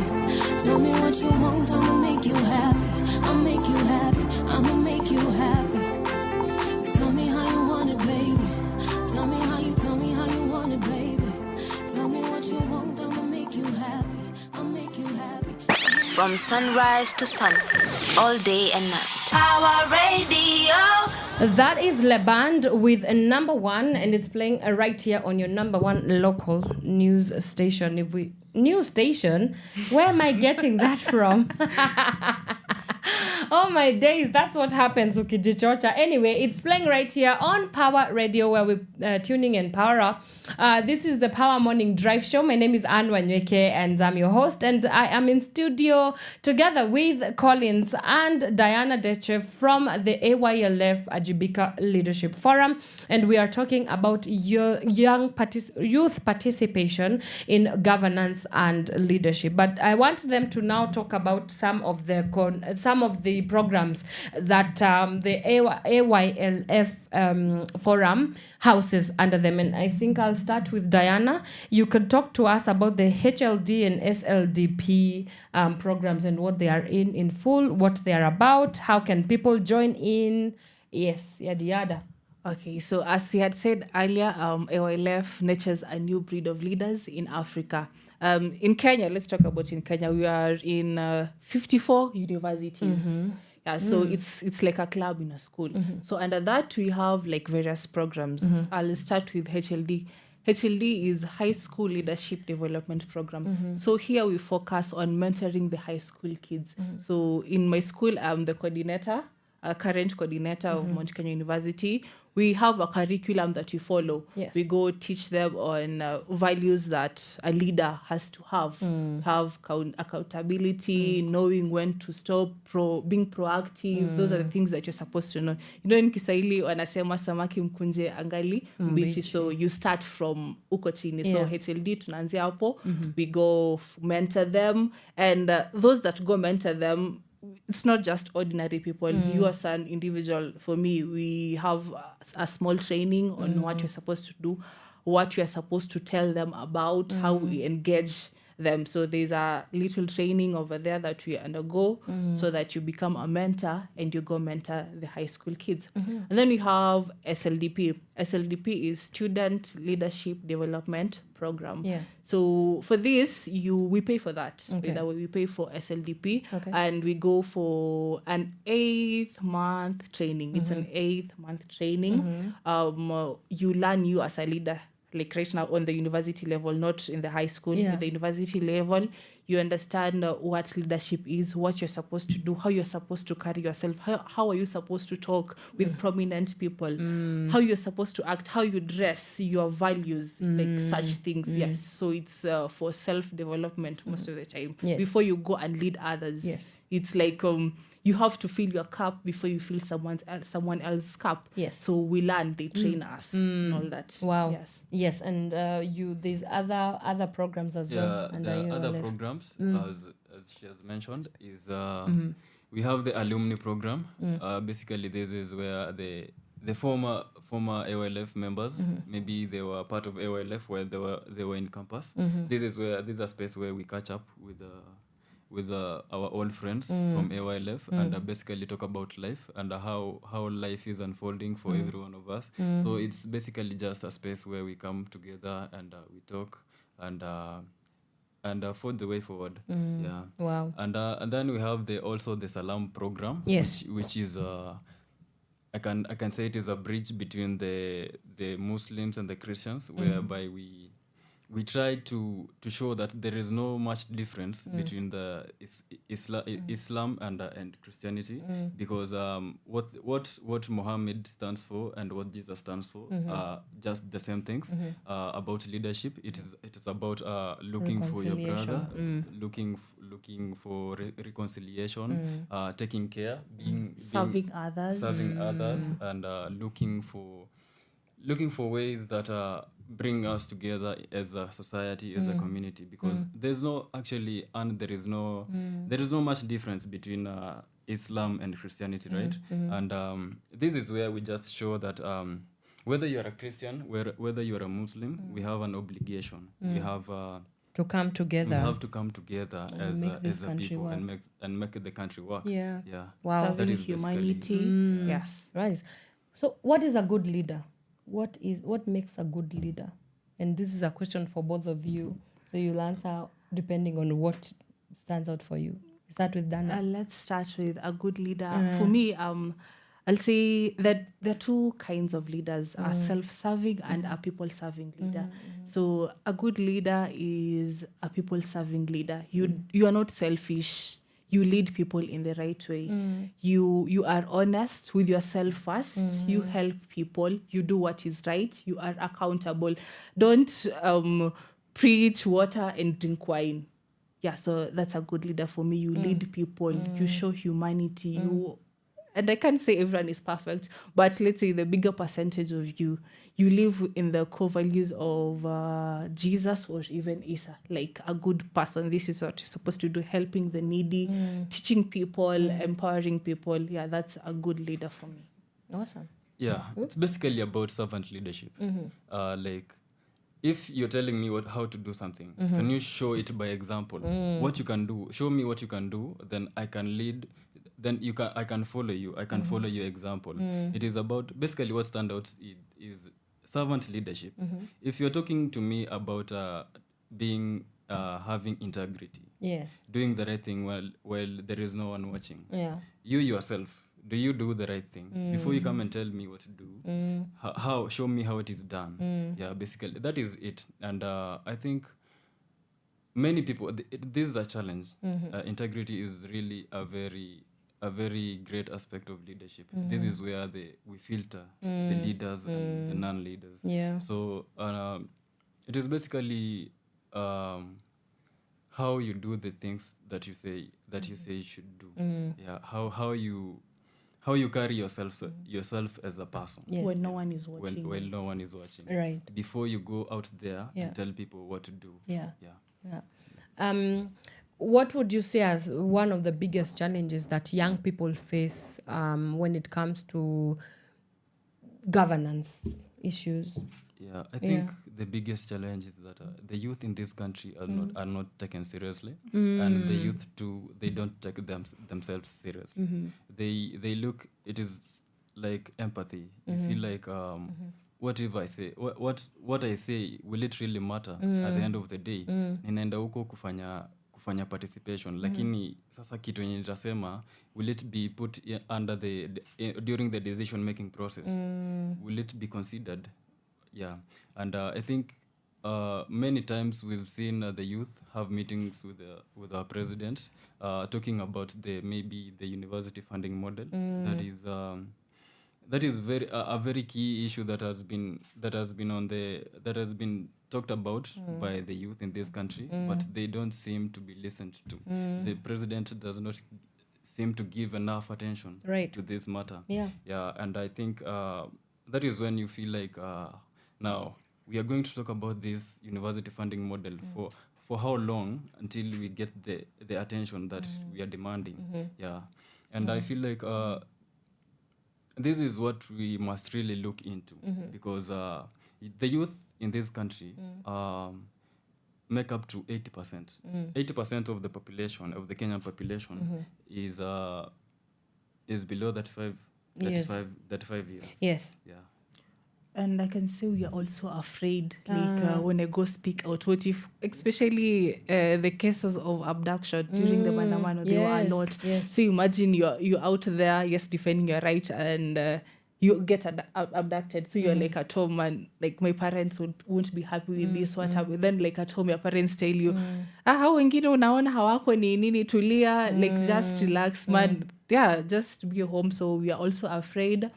Speaker 15: Tell me what you want, I'ma make you happy. I'll make you happy, I'ma make you happy. Tell me how you want it, baby. Tell me how you want it, baby. Tell me what you want, I'ma make you happy. I'll make you happy.
Speaker 2: From sunrise to sunset, all day and night. Power Radio.
Speaker 3: That is Le Band with a number one, and it's playing right here on your number one local news station. News station? Where am I getting that from? Oh my days, that's what happens, ukijichocha. Anyway, it's playing right here on Power Radio, where we're tuning in Power Up. This is the Power Morning Drive Show. My name is Wanyoike, and I'm your host. And I am in studio together with Collins and Diana Deche from the AYLF Ajibika Leadership Forum. And we are talking about youth participation in governance and leadership. But I want them to now talk about some of the programs that the AYLF forum houses under them. And I think I'll start with Diana. You could talk to us about the HLD and SLDP programs and what they are in full, what they are about, how can people join in, Yes, yada.
Speaker 12: Okay, so as we had said earlier, AYLF nurtures a new breed of leaders in Africa. In Kenya, let's talk about in Kenya. We are in 54 universities. Yeah, so it's like a club in a school. So under that, we have like various programs. I'll start with HLD. HLD is High School Leadership Development Program. So here we focus on mentoring the high school kids. So in my school, I'm the coordinator, a current coordinator of Mount Kenya University. We have a curriculum that we follow.
Speaker 3: Yes.
Speaker 12: We go teach them on values that a leader has to have. Have accountability, knowing when to stop, being proactive. Those are the things that you're supposed to know. You know, in Kiswahili wanasema samaki mkunje angali mbichi. So you start from uko chini. So HLD tunaanzia hapo. We go mentor them. And those that go mentor them, it's not just ordinary people. You as an individual, for me, we have a small training on what you're supposed to do, what you're supposed to tell them about, how we engage them. So there's a little training over there that we undergo so that you become a mentor and you go mentor the high school kids. And then we have SLDP. SLDP is Student Leadership Development Program.
Speaker 3: Yeah.
Speaker 12: So for this, we pay for that.
Speaker 3: Okay.
Speaker 12: Either way, we pay for SLDP
Speaker 3: Okay.
Speaker 12: and we go for an 8-month training. It's an 8-month training. You learn you as a leader, like right now on the university level, not in the high school.
Speaker 3: Yeah.
Speaker 12: At the university level, you understand what leadership is, what you're supposed to do, how you're supposed to carry yourself, how are you supposed to talk with prominent people, how you're supposed to act, how you dress, your values, like such things. Yes. So it's for self-development most of the time.
Speaker 3: Yes.
Speaker 12: Before you go and lead others.
Speaker 3: Yes.
Speaker 12: It's like you have to fill your cup before you fill someone else's cup.
Speaker 3: Yes.
Speaker 12: So we learn, they train us and all that.
Speaker 3: Wow.
Speaker 12: Yes.
Speaker 3: Yes, and there's other programs as well.
Speaker 11: Yeah,
Speaker 3: under
Speaker 11: the
Speaker 3: your
Speaker 11: other
Speaker 3: left.
Speaker 11: programs, as she has mentioned, is we have the alumni program. Basically, this is where the former AYLF members, maybe they were part of AYLF while they were in campus. This is a space where we catch up with our old friends from AYLF and basically talk about life and how life is unfolding for every one of us. So it's basically just a space where we come together and we talk and forge the way forward. Yeah.
Speaker 3: Wow.
Speaker 11: And then we have also the Salam program.
Speaker 3: Yes.
Speaker 11: Which is I can say it is a bridge between the Muslims and the Christians, whereby we try to show that there is no much difference between the Islam and Christianity, because what Muhammad stands for and what Jesus stands for are just the same things. About leadership, it is about looking for your brother, looking for reconciliation, taking care,
Speaker 12: Serving others,
Speaker 11: and looking for ways that bring us together as a society, as a community, because there is no much difference between Islam and Christianity, right? And this is where we just show that whether you're a Christian, whether you're a Muslim, we have an obligation. We have
Speaker 3: to come together.
Speaker 11: We have to come together as a people
Speaker 3: work.
Speaker 11: and make the country work.
Speaker 3: Yeah.
Speaker 12: Wow.
Speaker 11: That
Speaker 12: Serving
Speaker 11: is
Speaker 12: humanity. Yes.
Speaker 3: Right. So what is a good leader? What makes a good leader? And this is a question for both of you. So you'll answer depending on what stands out for you. Start with Dana.
Speaker 12: Let's start with a good leader. For me, I'll say that there are two kinds of leaders, a self-serving and a people-serving leader. So a good leader is a people-serving leader. You are not selfish. You lead people in the right way. You are honest with yourself first. You help people. You do what is right. You are accountable. Don't preach water and drink wine. Yeah, so that's a good leader for me. You lead people. You show humanity. And I can't say everyone is perfect, but let's say the bigger percentage of you live in the core values of Jesus or even Isa, like a good person. This is what you're supposed to do, helping the needy, teaching people, empowering people. Yeah, that's a good leader for me.
Speaker 3: Awesome.
Speaker 11: Yeah, it's basically about servant leadership. Like, if you're telling me how to do something, can you show it by example? What you can do, show me what you can do, then I can lead then I can follow you. I can follow your example. It is about basically what stands out is servant leadership. If you're talking to me about being having integrity,
Speaker 3: yes,
Speaker 11: doing the right thing while there is no one watching, you yourself, do you do the right thing before you come and tell me what to do? How show me how it is done? Yeah, basically that is it. And I think many people, this is a challenge. Integrity is really a very great aspect of leadership. This is where we filter the leaders and the non-leaders.
Speaker 3: Yeah.
Speaker 11: So it is basically how you do the things that you say you should do. Yeah, how you carry yourself as a person.
Speaker 3: Yes.
Speaker 12: When no one is watching.
Speaker 11: When no one is watching.
Speaker 3: Right.
Speaker 11: Before you go out there and tell people what to do.
Speaker 3: Yeah. What would you say as one of the biggest challenges that young people face when it comes to governance issues?
Speaker 11: Yeah, I think the biggest challenge is that the youth in this country are not taken seriously, and the youth too, they don't take themselves seriously. They look, it is like empathy. You feel like what if I say what I say, will it really matter at the end of the day? Ninaenda huko kufanya participation, lakini sasa kitu yenye nitasema, will it be put under during the decision making process? Will it be considered? Yeah, and I think many times we've seen the youth have meetings with our president, talking about maybe the university funding model. That is a very key issue that has been talked about by the youth in this country, but they don't seem to be listened to. The president does not seem to give enough attention to this matter. Yeah, and I think that is when you feel like now we are going to talk about this university funding model for how long until we get the attention that we are demanding. Yeah, and I feel like this is what we must really look into, because the youth in this country make up to 80%. 80% of the population, of the Kenyan population, is below 35 years.
Speaker 3: Yes.
Speaker 11: Yeah.
Speaker 12: And I can say we are also afraid, when I go speak out, what if, especially the cases of abduction during the Manamano, there were a lot.
Speaker 3: Yes.
Speaker 12: So imagine you're out there, defending your right, and you get abducted. So you're like at home, and like my parents won't be happy with this. What happened? Then like at home, your parents tell you, how wengine unaona hawako ni nini, tulia, like just relax, man. Yeah, just be home. So we are also afraid.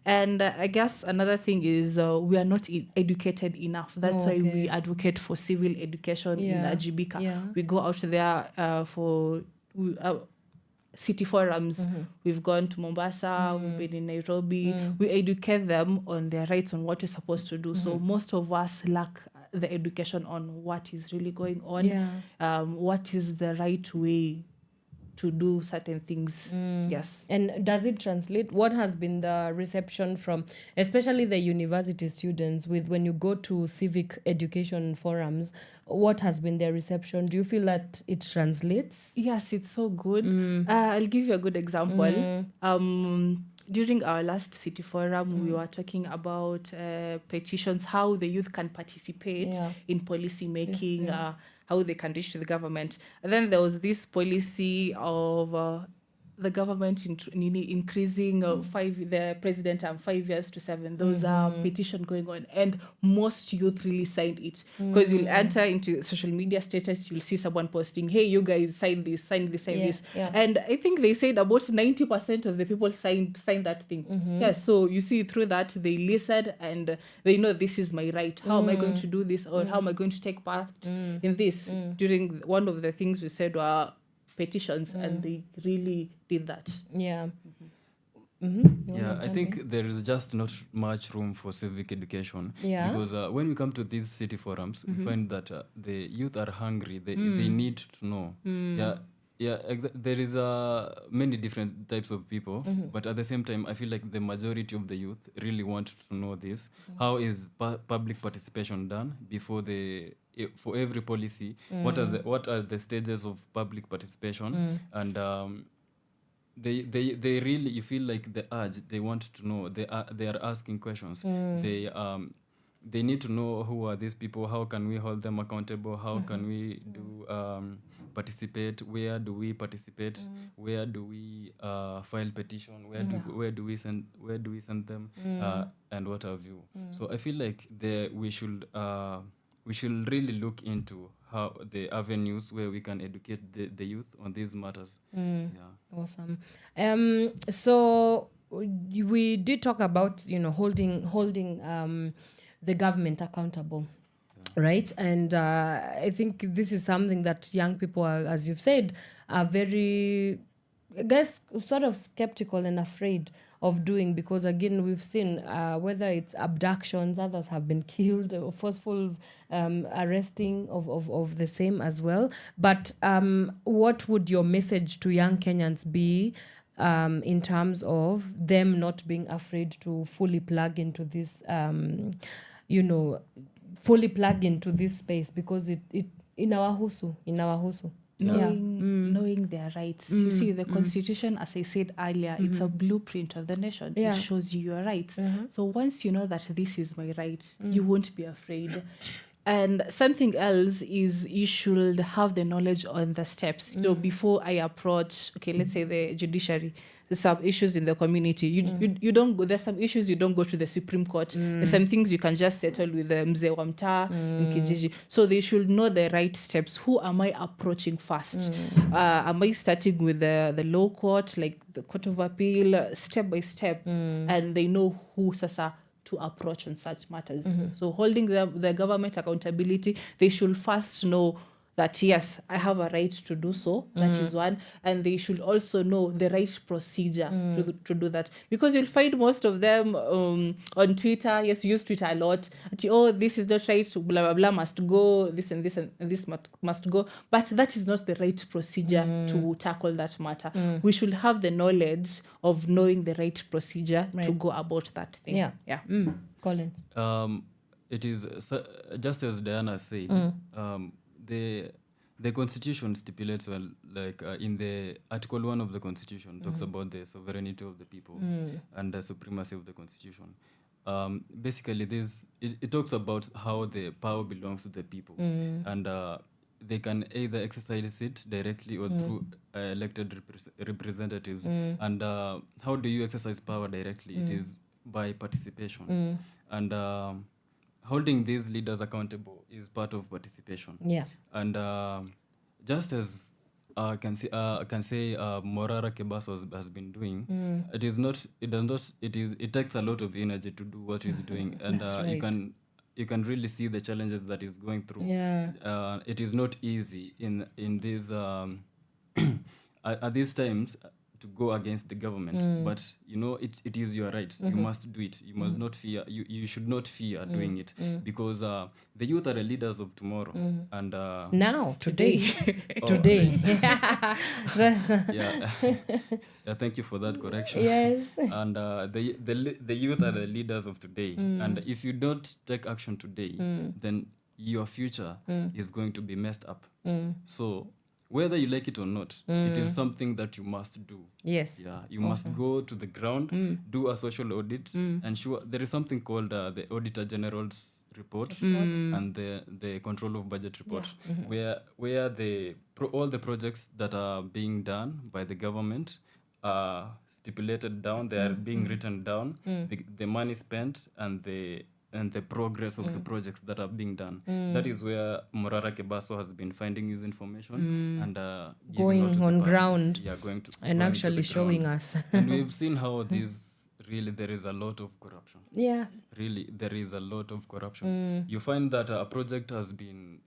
Speaker 12: And I guess another thing is we are not educated enough. That's why we advocate for civil education in Ajibika.
Speaker 3: Yeah.
Speaker 12: We go out there for city forums. We've gone to Mombasa, we've been in Nairobi. We educate them on their rights, on what you're supposed to do. So most of us lack the education on what is really going on, what is the right way to do certain things. Yes.
Speaker 3: And does it translate? What has been the reception from, especially the university students, with when you go to civic education forums? What has been their reception? Do you feel that it translates?
Speaker 12: Yes, it's so good. I'll give you a good example. During our last city forum, we were talking about petitions, how the youth can participate in policy making, how they can reach to the government. And then there was this policy of the government increasing the president 5 years to 7. Those are petition going on, and most youth really signed it, because you'll enter into social media status, you'll see someone posting, hey, you guys sign this, sign this. And I think they said about 90% of the people signed that thing. Yes, so you see through that they listened, and they know this is my right. How am I going to do this, or how am I going to take part in this? During one of the things we said were petitions, and they really did that.
Speaker 11: I think there is just not much room for civic education, because when we come to these city forums, we find that the youth are hungry. They need to know. There is many different types of people, but at the same time, I feel like the majority of the youth really want to know this. How is public participation done before for every policy? What are the stages of public participation? And they really, you feel like the urge, they want to know, they are asking questions. They need to know who are these people, how can we hold them accountable, how can we do participate, where do we participate, where do we file petition, where do we send them, and what have you. So I feel like we should really look into how the avenues where we can educate the youth on these matters.
Speaker 3: Awesome. So we did talk about holding the government accountable, right? And I think this is something that young people are, as you've said, are very, I guess, sort of skeptical and afraid of doing, because again, we've seen whether it's abductions, others have been killed, or forceful arresting of the same as well. But what would your message to young Kenyans be in terms of them not being afraid to fully plug into this, fully plug into this space, because it inawahusu.
Speaker 12: Knowing their rights. You see, the Constitution, as I said earlier, it's a blueprint of the nation. It shows you your rights. So once you know that this is my right, you won't be afraid. And something else is you should have the knowledge on the steps. Before I approach, let's say the judiciary, there's some issues in the community. You don't go. There's some issues you don't go to the Supreme Court. There's some things you can just settle with the Mzee wa Mtaa in Kijiji. So they should know the right steps. Who am I approaching first? Am I starting with the low court, like the Court of Appeal, step by step, and they know who sasa to approach on such matters. So holding the government accountability, they should first know that yes, I have a right to do so. That is one. And they should also know the right procedure to do that. Because you'll find most of them on Twitter, yes, you use Twitter a lot. This is not right, blah, blah, blah, must go, this and this and this must go. But that is not the right procedure to tackle that matter. We should have the knowledge of knowing the right procedure to go about that thing.
Speaker 3: Collins.
Speaker 11: It is, just as Diana said, the Constitution stipulates, well, like in the Article 1 of the Constitution, talks about the sovereignty of the people and the supremacy of the Constitution. Basically, it talks about how the power belongs to the people, and they can either exercise it directly or through elected representatives. And how do you exercise power directly? It is by participation. And holding these leaders accountable is part of participation. And just as I can say Morara Kebaso has been doing, it takes a lot of energy to do what he's doing, and you can really see the challenges that he's going through. It is not easy in these at these times to go against the government, but it is your right. You must do it. You must not fear. You should not fear doing it, because the youth are the leaders of tomorrow. And
Speaker 3: now today. Today.
Speaker 11: Thank you for that correction.
Speaker 3: Yes.
Speaker 11: And the youth are the leaders of today, and if you don't take action today, then your future is going to be messed up. So whether you like it or not, it is something that you must do.
Speaker 3: Yes.
Speaker 11: You must go to the ground, do a social audit, ensure there is something called the Auditor General's report and the Control of Budget report, where all the projects that are being done by the government are stipulated down. They are being written down. The money spent and the progress of the projects that are being done. That is where Morara Kebaso has been finding his information and
Speaker 3: going on ground,
Speaker 11: and
Speaker 3: actually showing us.
Speaker 11: And we've seen how there is a lot of corruption. Really, there is a lot of corruption. You find that a project has been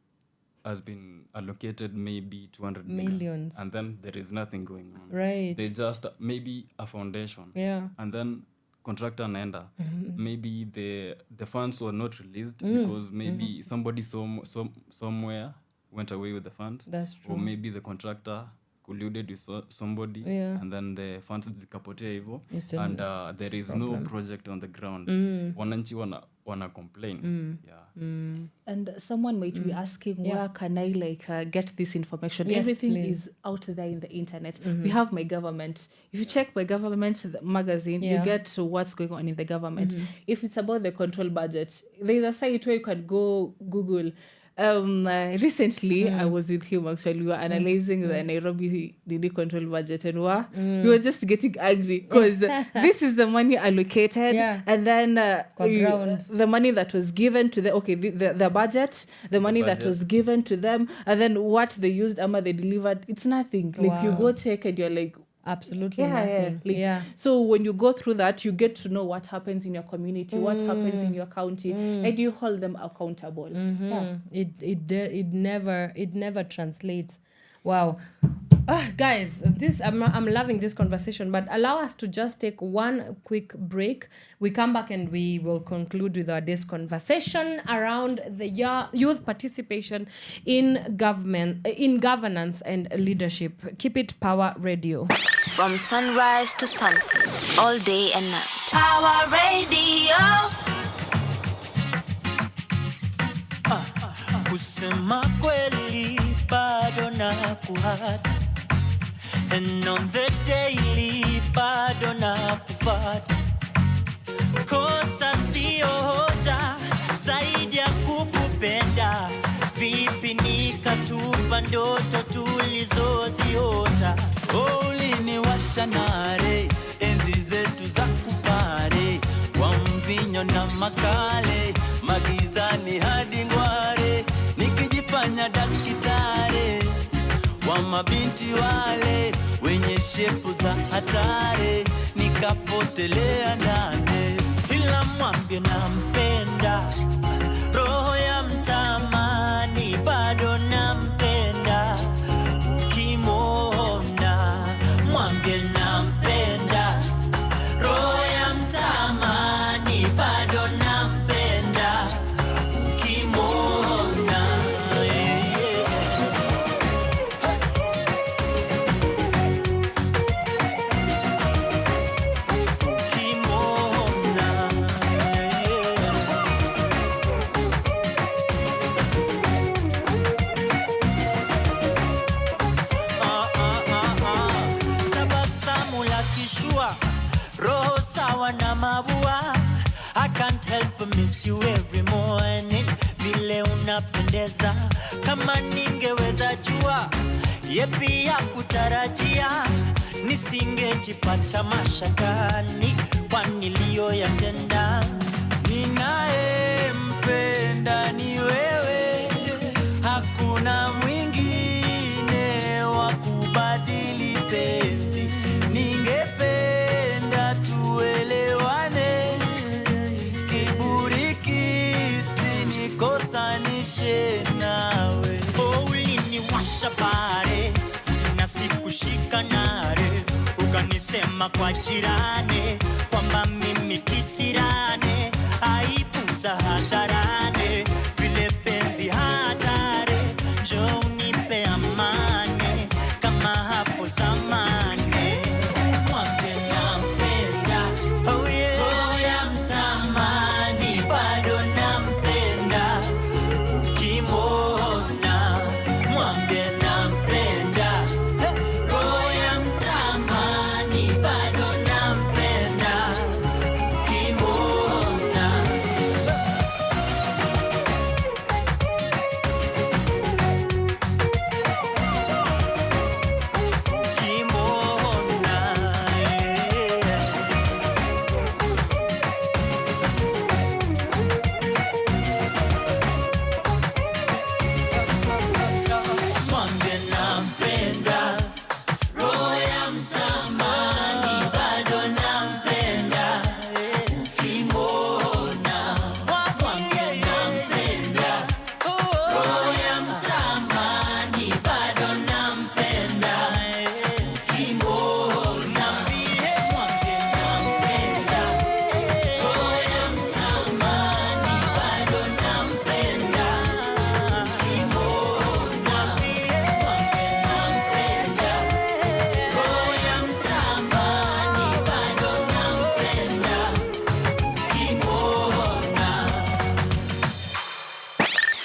Speaker 11: allocated maybe 200 million, and then there is nothing going on. They just maybe a foundation, and then contractor anaenda, maybe the funds were not released because maybe somebody somewhere went away with the funds.
Speaker 3: That's true.
Speaker 11: Or maybe the contractor colluded with somebody and then the funds zikapotea hivyo and there is no project on the ground. Wananchi wana complain.
Speaker 12: And someone might be asking, where can I get this information?
Speaker 3: Yes,
Speaker 12: Everything
Speaker 3: please.
Speaker 12: is out there in the internet. We have My Government. If you check My Government magazine, you get what's going on in the government. If it's about the control budget, there's a site where you can go Google. Recently, I was with him actually. We were analyzing the Nairobi DD control budget and we were just getting angry because this is the money allocated and then the money that was given to the budget, the money that was given to them, and then what they used, they delivered, it's nothing. Like you go check and you're like,
Speaker 3: absolutely nothing.
Speaker 12: So when you go through that, you get to know what happens in your community, what happens in your county, and you hold them accountable.
Speaker 3: It never translates. Wow. Guys, I'm loving this conversation, but allow us to just take one quick break. We come back and we will conclude with our day's conversation around the youth participation in governance and leadership. Keep it Power Radio.
Speaker 2: From sunrise to sunset, all day and night. Power Radio.
Speaker 17: Kusema kweli bado na kuhata, and on the daily bado na kufata. Kosa sio hoja zaidi ya kukupenda, vipi nikatupa ndoto tulizoziota. Uliniwasha nare enzi zetu za kupare, kwa mvinyo na makale, magizani hadi ngware, nikijifanya daktari wa mabinti wale wenye shepu za hatari, nikapotelea ndani. Ila mwambie nampenda, roho ya mtamani bado nampenda. Ukimwona mwambie nampenda, roho ya mtamani bado nampenda. Ukimwona roho sawa na mabua. I can't help but miss you every morning. Vile unapendeza, kama ningeweza jua yepi ya kutarajia, nisingejipata mashakani kwa niliyoyatenda. Ninayempenda ni wewe, hakuna mwingine wa kubadili penzi. Ningependa tuelewane, kiburi kisinikosanishe nawe. Uliniwasha pale na sikushika nare, ukanisema kwa jirani kwamba mimi kisirane, aibu za hadharani, vile penzi hatari. Njoo unipe amani kama hapo zamani. Mwambie nampenda, oh yeah, roho ya mtamani bado nampenda. Ukimwona mwambie nampenda, roho ya mtamani bado nampenda. Ukimwona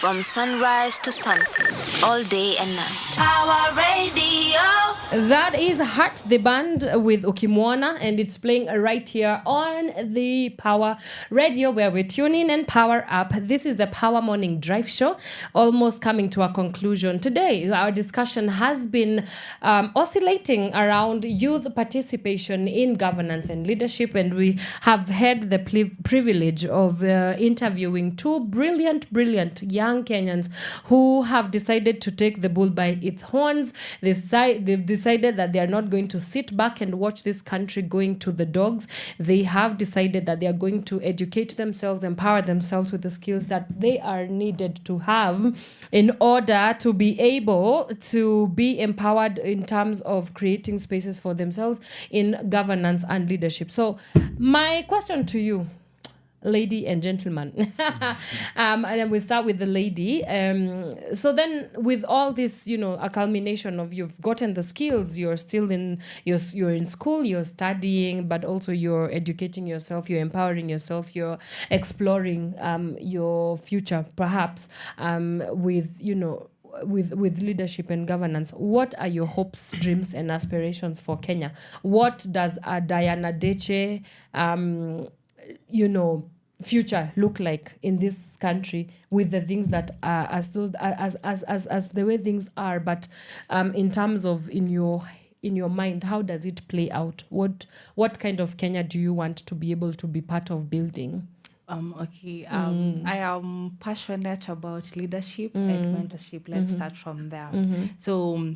Speaker 2: From sunrise to sunset, all day and night. Power Radio.
Speaker 3: That is Heart the Band with Ukimwana, and it's playing right here on the Power Radio, where we tune in and power up. This is the Power Morning Drive Show, almost coming to a conclusion. Today, our discussion has been oscillating around youth participation in governance and leadership, and we have had the privilege of interviewing two brilliant young Kenyans who have decided to take the bull by its horns. They've decided that they are not going to sit back and watch this country going to the dogs. They have decided that they are going to educate themselves, empower themselves with the skills that they are needed to have in order to be able to be empowered in terms of creating spaces for themselves in governance and leadership. So my question to you, lady and gentleman, and then we start with the lady. So then, with all this, a culmination of you've gotten the skills, you're still you're in school, you're studying, but also you're educating yourself, you're empowering yourself, you're exploring your future, perhaps with with leadership and governance. What are your hopes, dreams, and aspirations for Kenya? What does Diana Deche future look like in this country, with the things that are as the way things are, but in terms of in your mind, how does it play out? What kind of Kenya do you want to be able to be part of building?
Speaker 12: I am passionate about leadership and mentorship. Let's start from there. So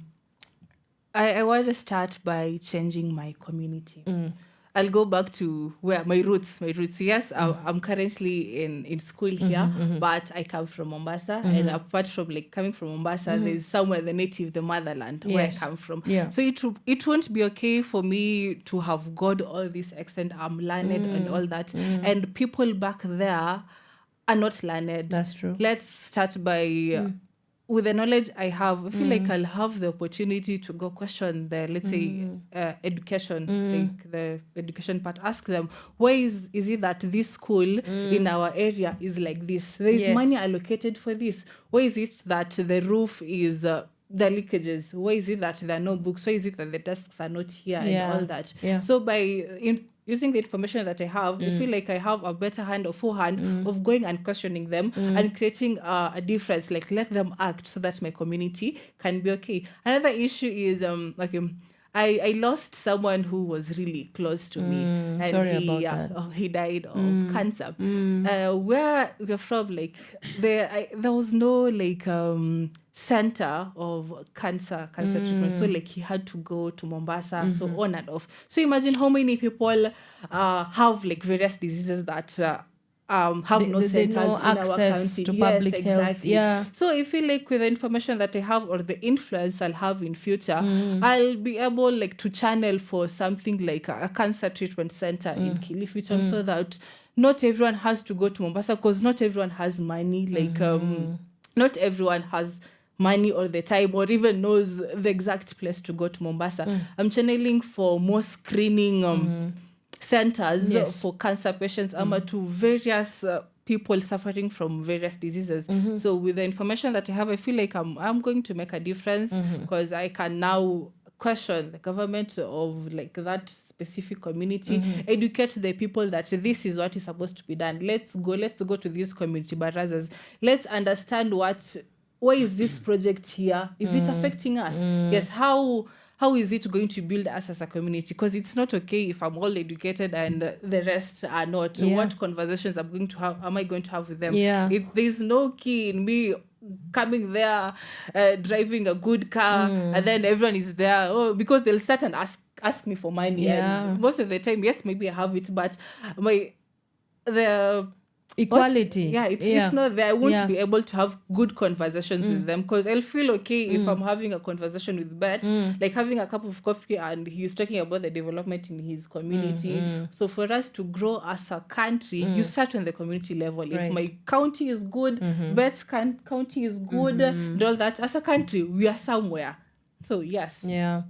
Speaker 12: I want to start by changing my community. I'll go back to where my roots. Yes, I'm currently in school here, but I come from Mombasa, and apart from coming from Mombasa, there's somewhere the native, the motherland, where I come from. Yeah. So it won't be okay for me to have got all this extent. I'm learned and all that, and people back there are not learned.
Speaker 3: That's true.
Speaker 12: Let's start by. With the knowledge I have, I feel like I'll have the opportunity to go question the, let's say, education, like the education part. Ask them, why is it that this school in our area is like this? There is money allocated for this. Why is it that the roof is the leakages? Why is it that there are no books? Why is it that the desks are not here and all that? Yeah. So by using the information that I have, I feel like I have a better hand or forehand of going and questioning them and creating a difference, like let them act so that my community can be okay. Another issue is I lost someone who was really close to me, and
Speaker 3: sorry about that.
Speaker 12: He died of cancer. Where we're from, there was no center of cancer treatment, so he had to go to Mombasa, so on and off. So imagine how many people have various diseases that have no centers
Speaker 3: no
Speaker 12: in
Speaker 3: access
Speaker 12: our county.
Speaker 3: to public health.
Speaker 12: Exactly.
Speaker 3: Yeah.
Speaker 12: So I feel like with the information that I have or the influence I'll have in future, I'll be able to channel for something like a cancer treatment center in Kilifi, so that not everyone has to go to Mombasa, because not everyone has money. Not everyone has money or the time or even knows the exact place to go to Mombasa. I'm channeling for more screening centers for cancer patients, to various people suffering from various diseases. So with the information that I have, I feel like I'm going to make a difference, because I can now question the government of that specific community, educate the people that this is what is supposed to be done. Let's go to these community barazas. Let's understand why is this project here? Is it affecting us? Yes, how is it going to build us as a community? Because it's not okay if I'm all educated and the rest are not. Yeah. What conversations am I going to have with them? Yeah. There's no key in me coming there, driving a good car, and then everyone is there. because they'll start and ask me for money. Yeah. And most of the time, yes, maybe I have it, but the
Speaker 3: equality.
Speaker 12: It's not there. I won't be able to have good conversations with them, because I'll feel okay if I'm having a conversation with Bett, having a cup of coffee, and he's talking about the development in his community. So for us to grow as a country, you start on the community level. Right. If my county is good, Bett's county is good, and all that, as a country, we are somewhere. So yes.
Speaker 3: Yeah.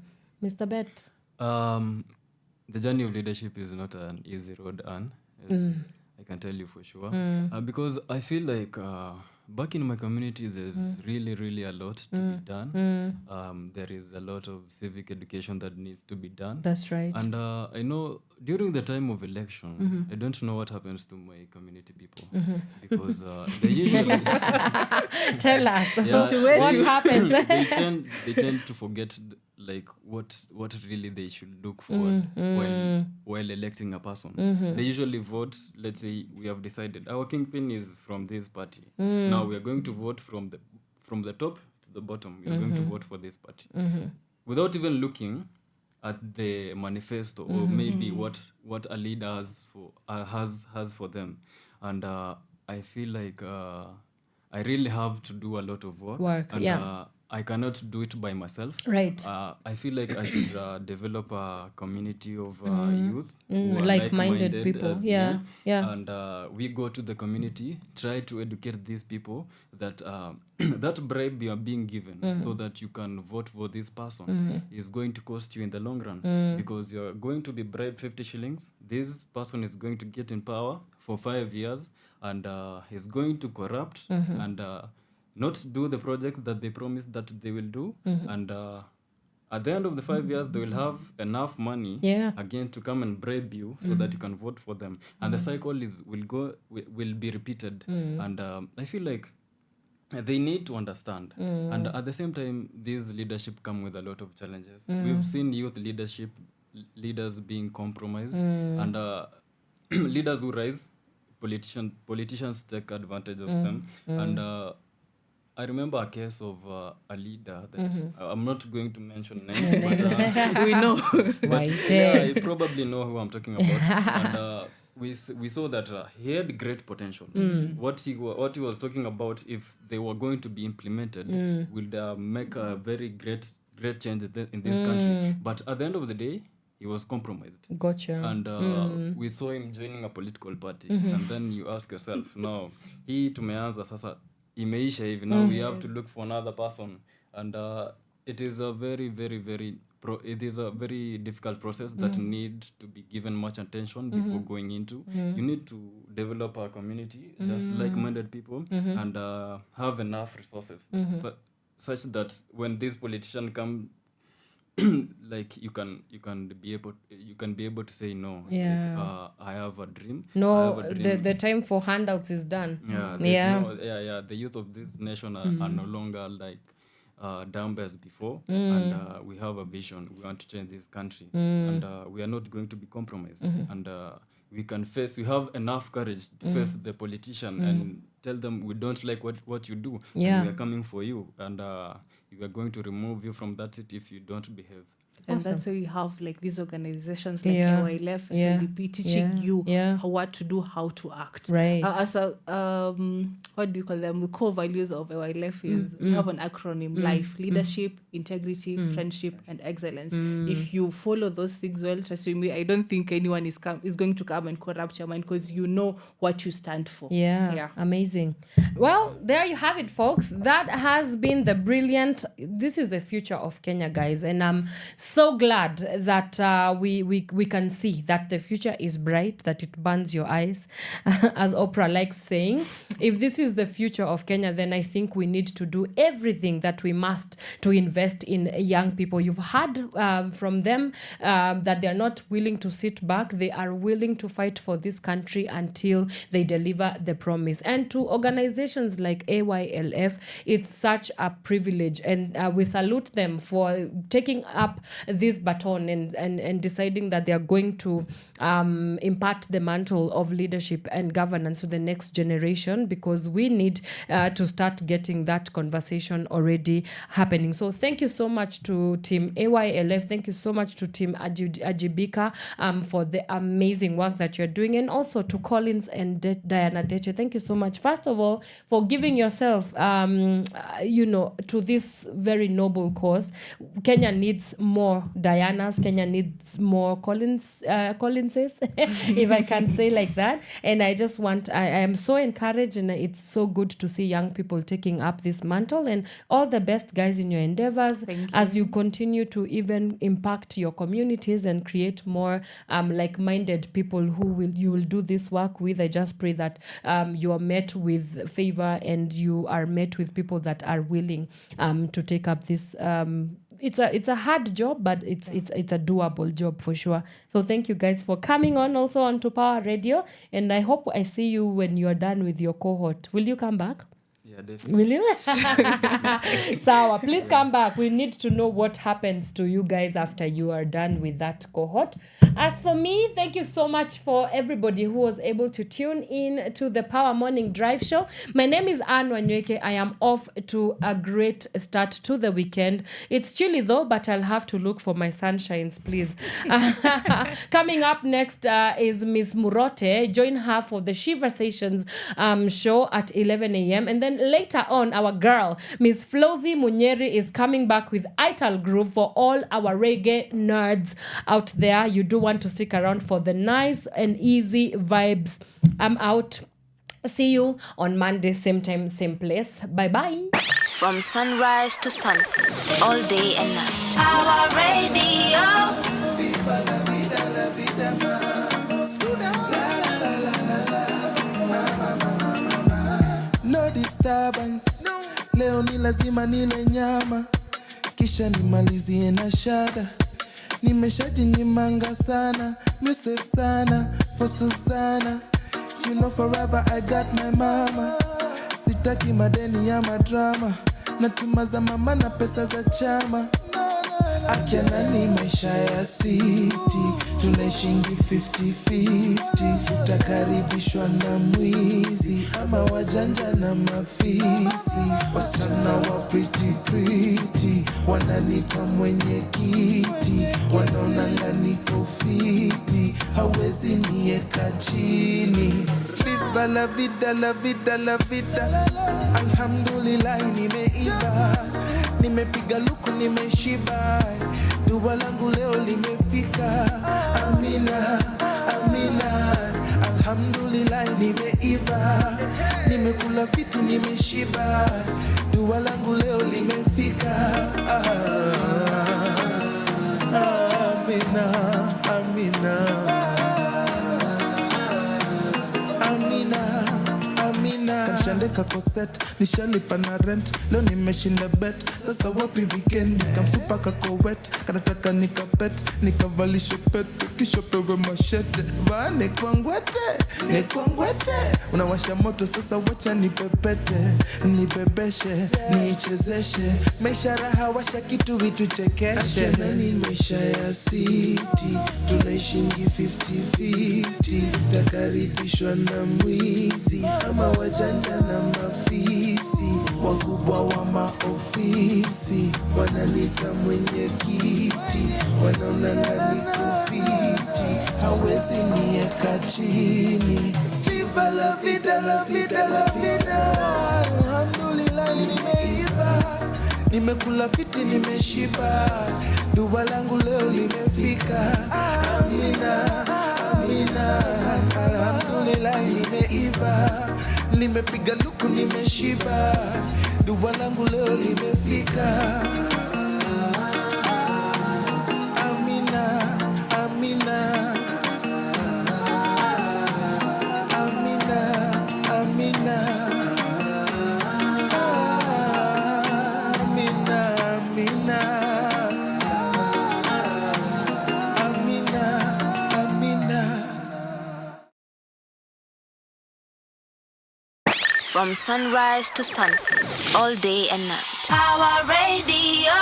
Speaker 3: Mr. Bett.
Speaker 11: The journey of leadership is not an easy road, Anne. I can tell you for sure. Because I feel like back in my community, there's really a lot to be done. There is a lot of civic education that needs to be done.
Speaker 3: That's right.
Speaker 11: And I know during the time of election, I don't know what happens to my community people because they usually
Speaker 3: tell us
Speaker 11: what
Speaker 3: happens.
Speaker 11: they tend to forget like what really they should look forward while electing a person. They usually vote. Let's say we have decided our kingpin is from this party. Now we are going to vote from the top to the bottom. We are going to vote for this party without even looking at the manifesto or maybe what a leader has for them. And I feel like I really have to do a lot of work. And, I cannot do it by myself.
Speaker 3: Right.
Speaker 11: I feel like I should develop a community of youth who are
Speaker 3: like-minded people. Yeah.
Speaker 11: And we go to the community, try to educate these people that that bribe you are being given so that you can vote for this person is going to cost you in the long run because you're going to be bribed 50 shillings. This person is going to get in power for 5 years and he's going to corrupt and not do the project that they promised that they will do. And at the end of the 5 years, they will have enough money again to come and bribe you so that you can vote for them. And the cycle will be repeated. And I feel like they need to understand. And at the same time, these leadership come with a lot of challenges. We've seen youth leaders being compromised and leaders who rise, politicians take advantage of them. And I remember a case of a leader that I'm not going to mention names, but
Speaker 3: we know.
Speaker 11: But you probably know who I'm talking about. And we saw that he had great potential. What he was talking about, if they were going to be implemented, would make a very great change in this country. But at the end of the day, he was compromised.
Speaker 3: Gotcha.
Speaker 11: And we saw him joining a political party. And then you ask yourself, now, hii tumeanza sasa imeisha hivi. Now we have to look for another person. And it is a very difficult process that need to be given much attention before going into. You need to develop a community, just like-minded people, and have enough resources such that when these politicians come, like you can be able to say no. Like, I have a dream.
Speaker 3: The time for handouts is done.
Speaker 11: The youth of this nation are no longer like down as before, and we have a vision. We want to change this country, and we are not going to be compromised. And we have enough courage to face the politician and tell them we don't like what you do, and we are coming for you, and we are going to remove you from that seat if you don't behave.
Speaker 12: And that's why you have like these organizations like AYLF, SNDP, teaching you what to do, how to act.
Speaker 3: Right.
Speaker 12: As a, what do you call them? The core values of AYLF is we have an acronym: life, leadership, integrity, friendship, and excellence. If you follow those things well, trust me, I don't think anyone is going to come and corrupt your mind because you know what you stand for.
Speaker 3: Yeah. Amazing. Well, there you have it, folks. That has been this is the future of Kenya, guys. And I'm so glad that we can see that the future is bright, that it burns your eyes, as Oprah likes saying. If this is the future of Kenya, then I think we need to do everything that we must to invest in young people. You've heard from them that they're not willing to sit back. They are willing to fight for this country until they deliver the promise. And to organizations like AYLF, it's such a privilege, and we salute them for taking up this baton and deciding that they are going to impart the mantle of leadership and governance to the next generation, because we need to start getting that conversation already happening. So thank you so much to Team AYLF. Thank you so much to Team Ajibika for the amazing work that you're doing, and also to Collins and Diana Deche. Thank you so much, first of all, for giving yourself to this very noble cause. Kenya needs more more Dianas. Kenya needs more Collinses, if I can say like that. And I just want, I am so encouraged, and it's so good to see young people taking up this mantle. And all the best, guys, in your endeavors as you continue to even impact your communities and create more like-minded people you will do this work with. I just pray that you are met with favor and you are met with people that are willing to take up this. It's a hard job, but it's a doable job for sure. So thank you guys for coming on also onto Power Radio, and I hope I see you when you are done with your cohort. Will you come back?
Speaker 11: Yeah, definitely.
Speaker 3: Will you? Sawa, please come back. We need to know what happens to you guys after you are done with that cohort. As for me, thank you so much for everybody who was able to tune in to the Power Morning Drive show. My name is Wanyoike. I am off to a great start to the weekend. It's chilly though, but I'll have to look for my sunshines, please. Coming up next is Miss Murote. Join her for the Shiversations show at 11 a.m. And then later on, our girl, Miss Flozz Munyiri, is coming back with Ital Groove for all our reggae nerds out there. You do want to stick around for the nice and easy vibes. I'm out. See you on Monday, same time, same place. Bye-bye.
Speaker 2: From sunrise to sunset, all day and night. Power Radio.
Speaker 18: No disturbance. Leo ni lazima nile nyama, kisha nimalizie na shada. Nimeshajinyimanga sana, safe sana, for Susana. You know forever I got my mama. Sitaki madeni ya madrama, natuma za mama na pesa za chama. Akiana ni maisha ya city, tunaishingi 50-50. Utakaribishwa na mwizi ama wajanja na mafisi. Wasichana wa pretty wananipa mwenye kiti, wanaonanga niko fiti, hawezi nieka chini. Viva la vida, la vida, la vida. Alhamdulillah nimeiva, nimepiga luku nimeshiba, dua langu leo limefika. Amina, amina. Alhamdulillah nimeiva, nimekula fiti nimeshiba, dua langu leo limefika. Amina, amina. Amina, amina. Kashandeka koset, nishalipa na rent. Leo nimeshinda bet, sasa wapi weekend? Kamfupa kako wet, kanataka nikapet, nikavalishe pet, kisha pewe mashete. Vaa nekwangwete, unawasha moto sasa wacha nipepete, nibebeshe, niichezeshe. Maisha raha washa kitu vitu chekeshe. Akiana ni maisha ya city, tunaishingi 50-50. Takaribishwa na mwizi ama wajanja na mafisi. Wakubwa wa maofisi wananiita mwenye kiti, wanaonanga niko fiti, hawezi nieka chini. Viva la vida, la vida, la vida. Alhamdulillah nimeiva, nimekula fiti nimeshiba, dua langu leo limefika. Amina, amina. Alhamdulillah nimeiva, nimepiga luku nimeshiba, dua langu leo limefika. Amina, amina. Amina, amina. Amina, amina. Amina, amina.
Speaker 2: From sunrise to sunset, all day and night. Power Radio.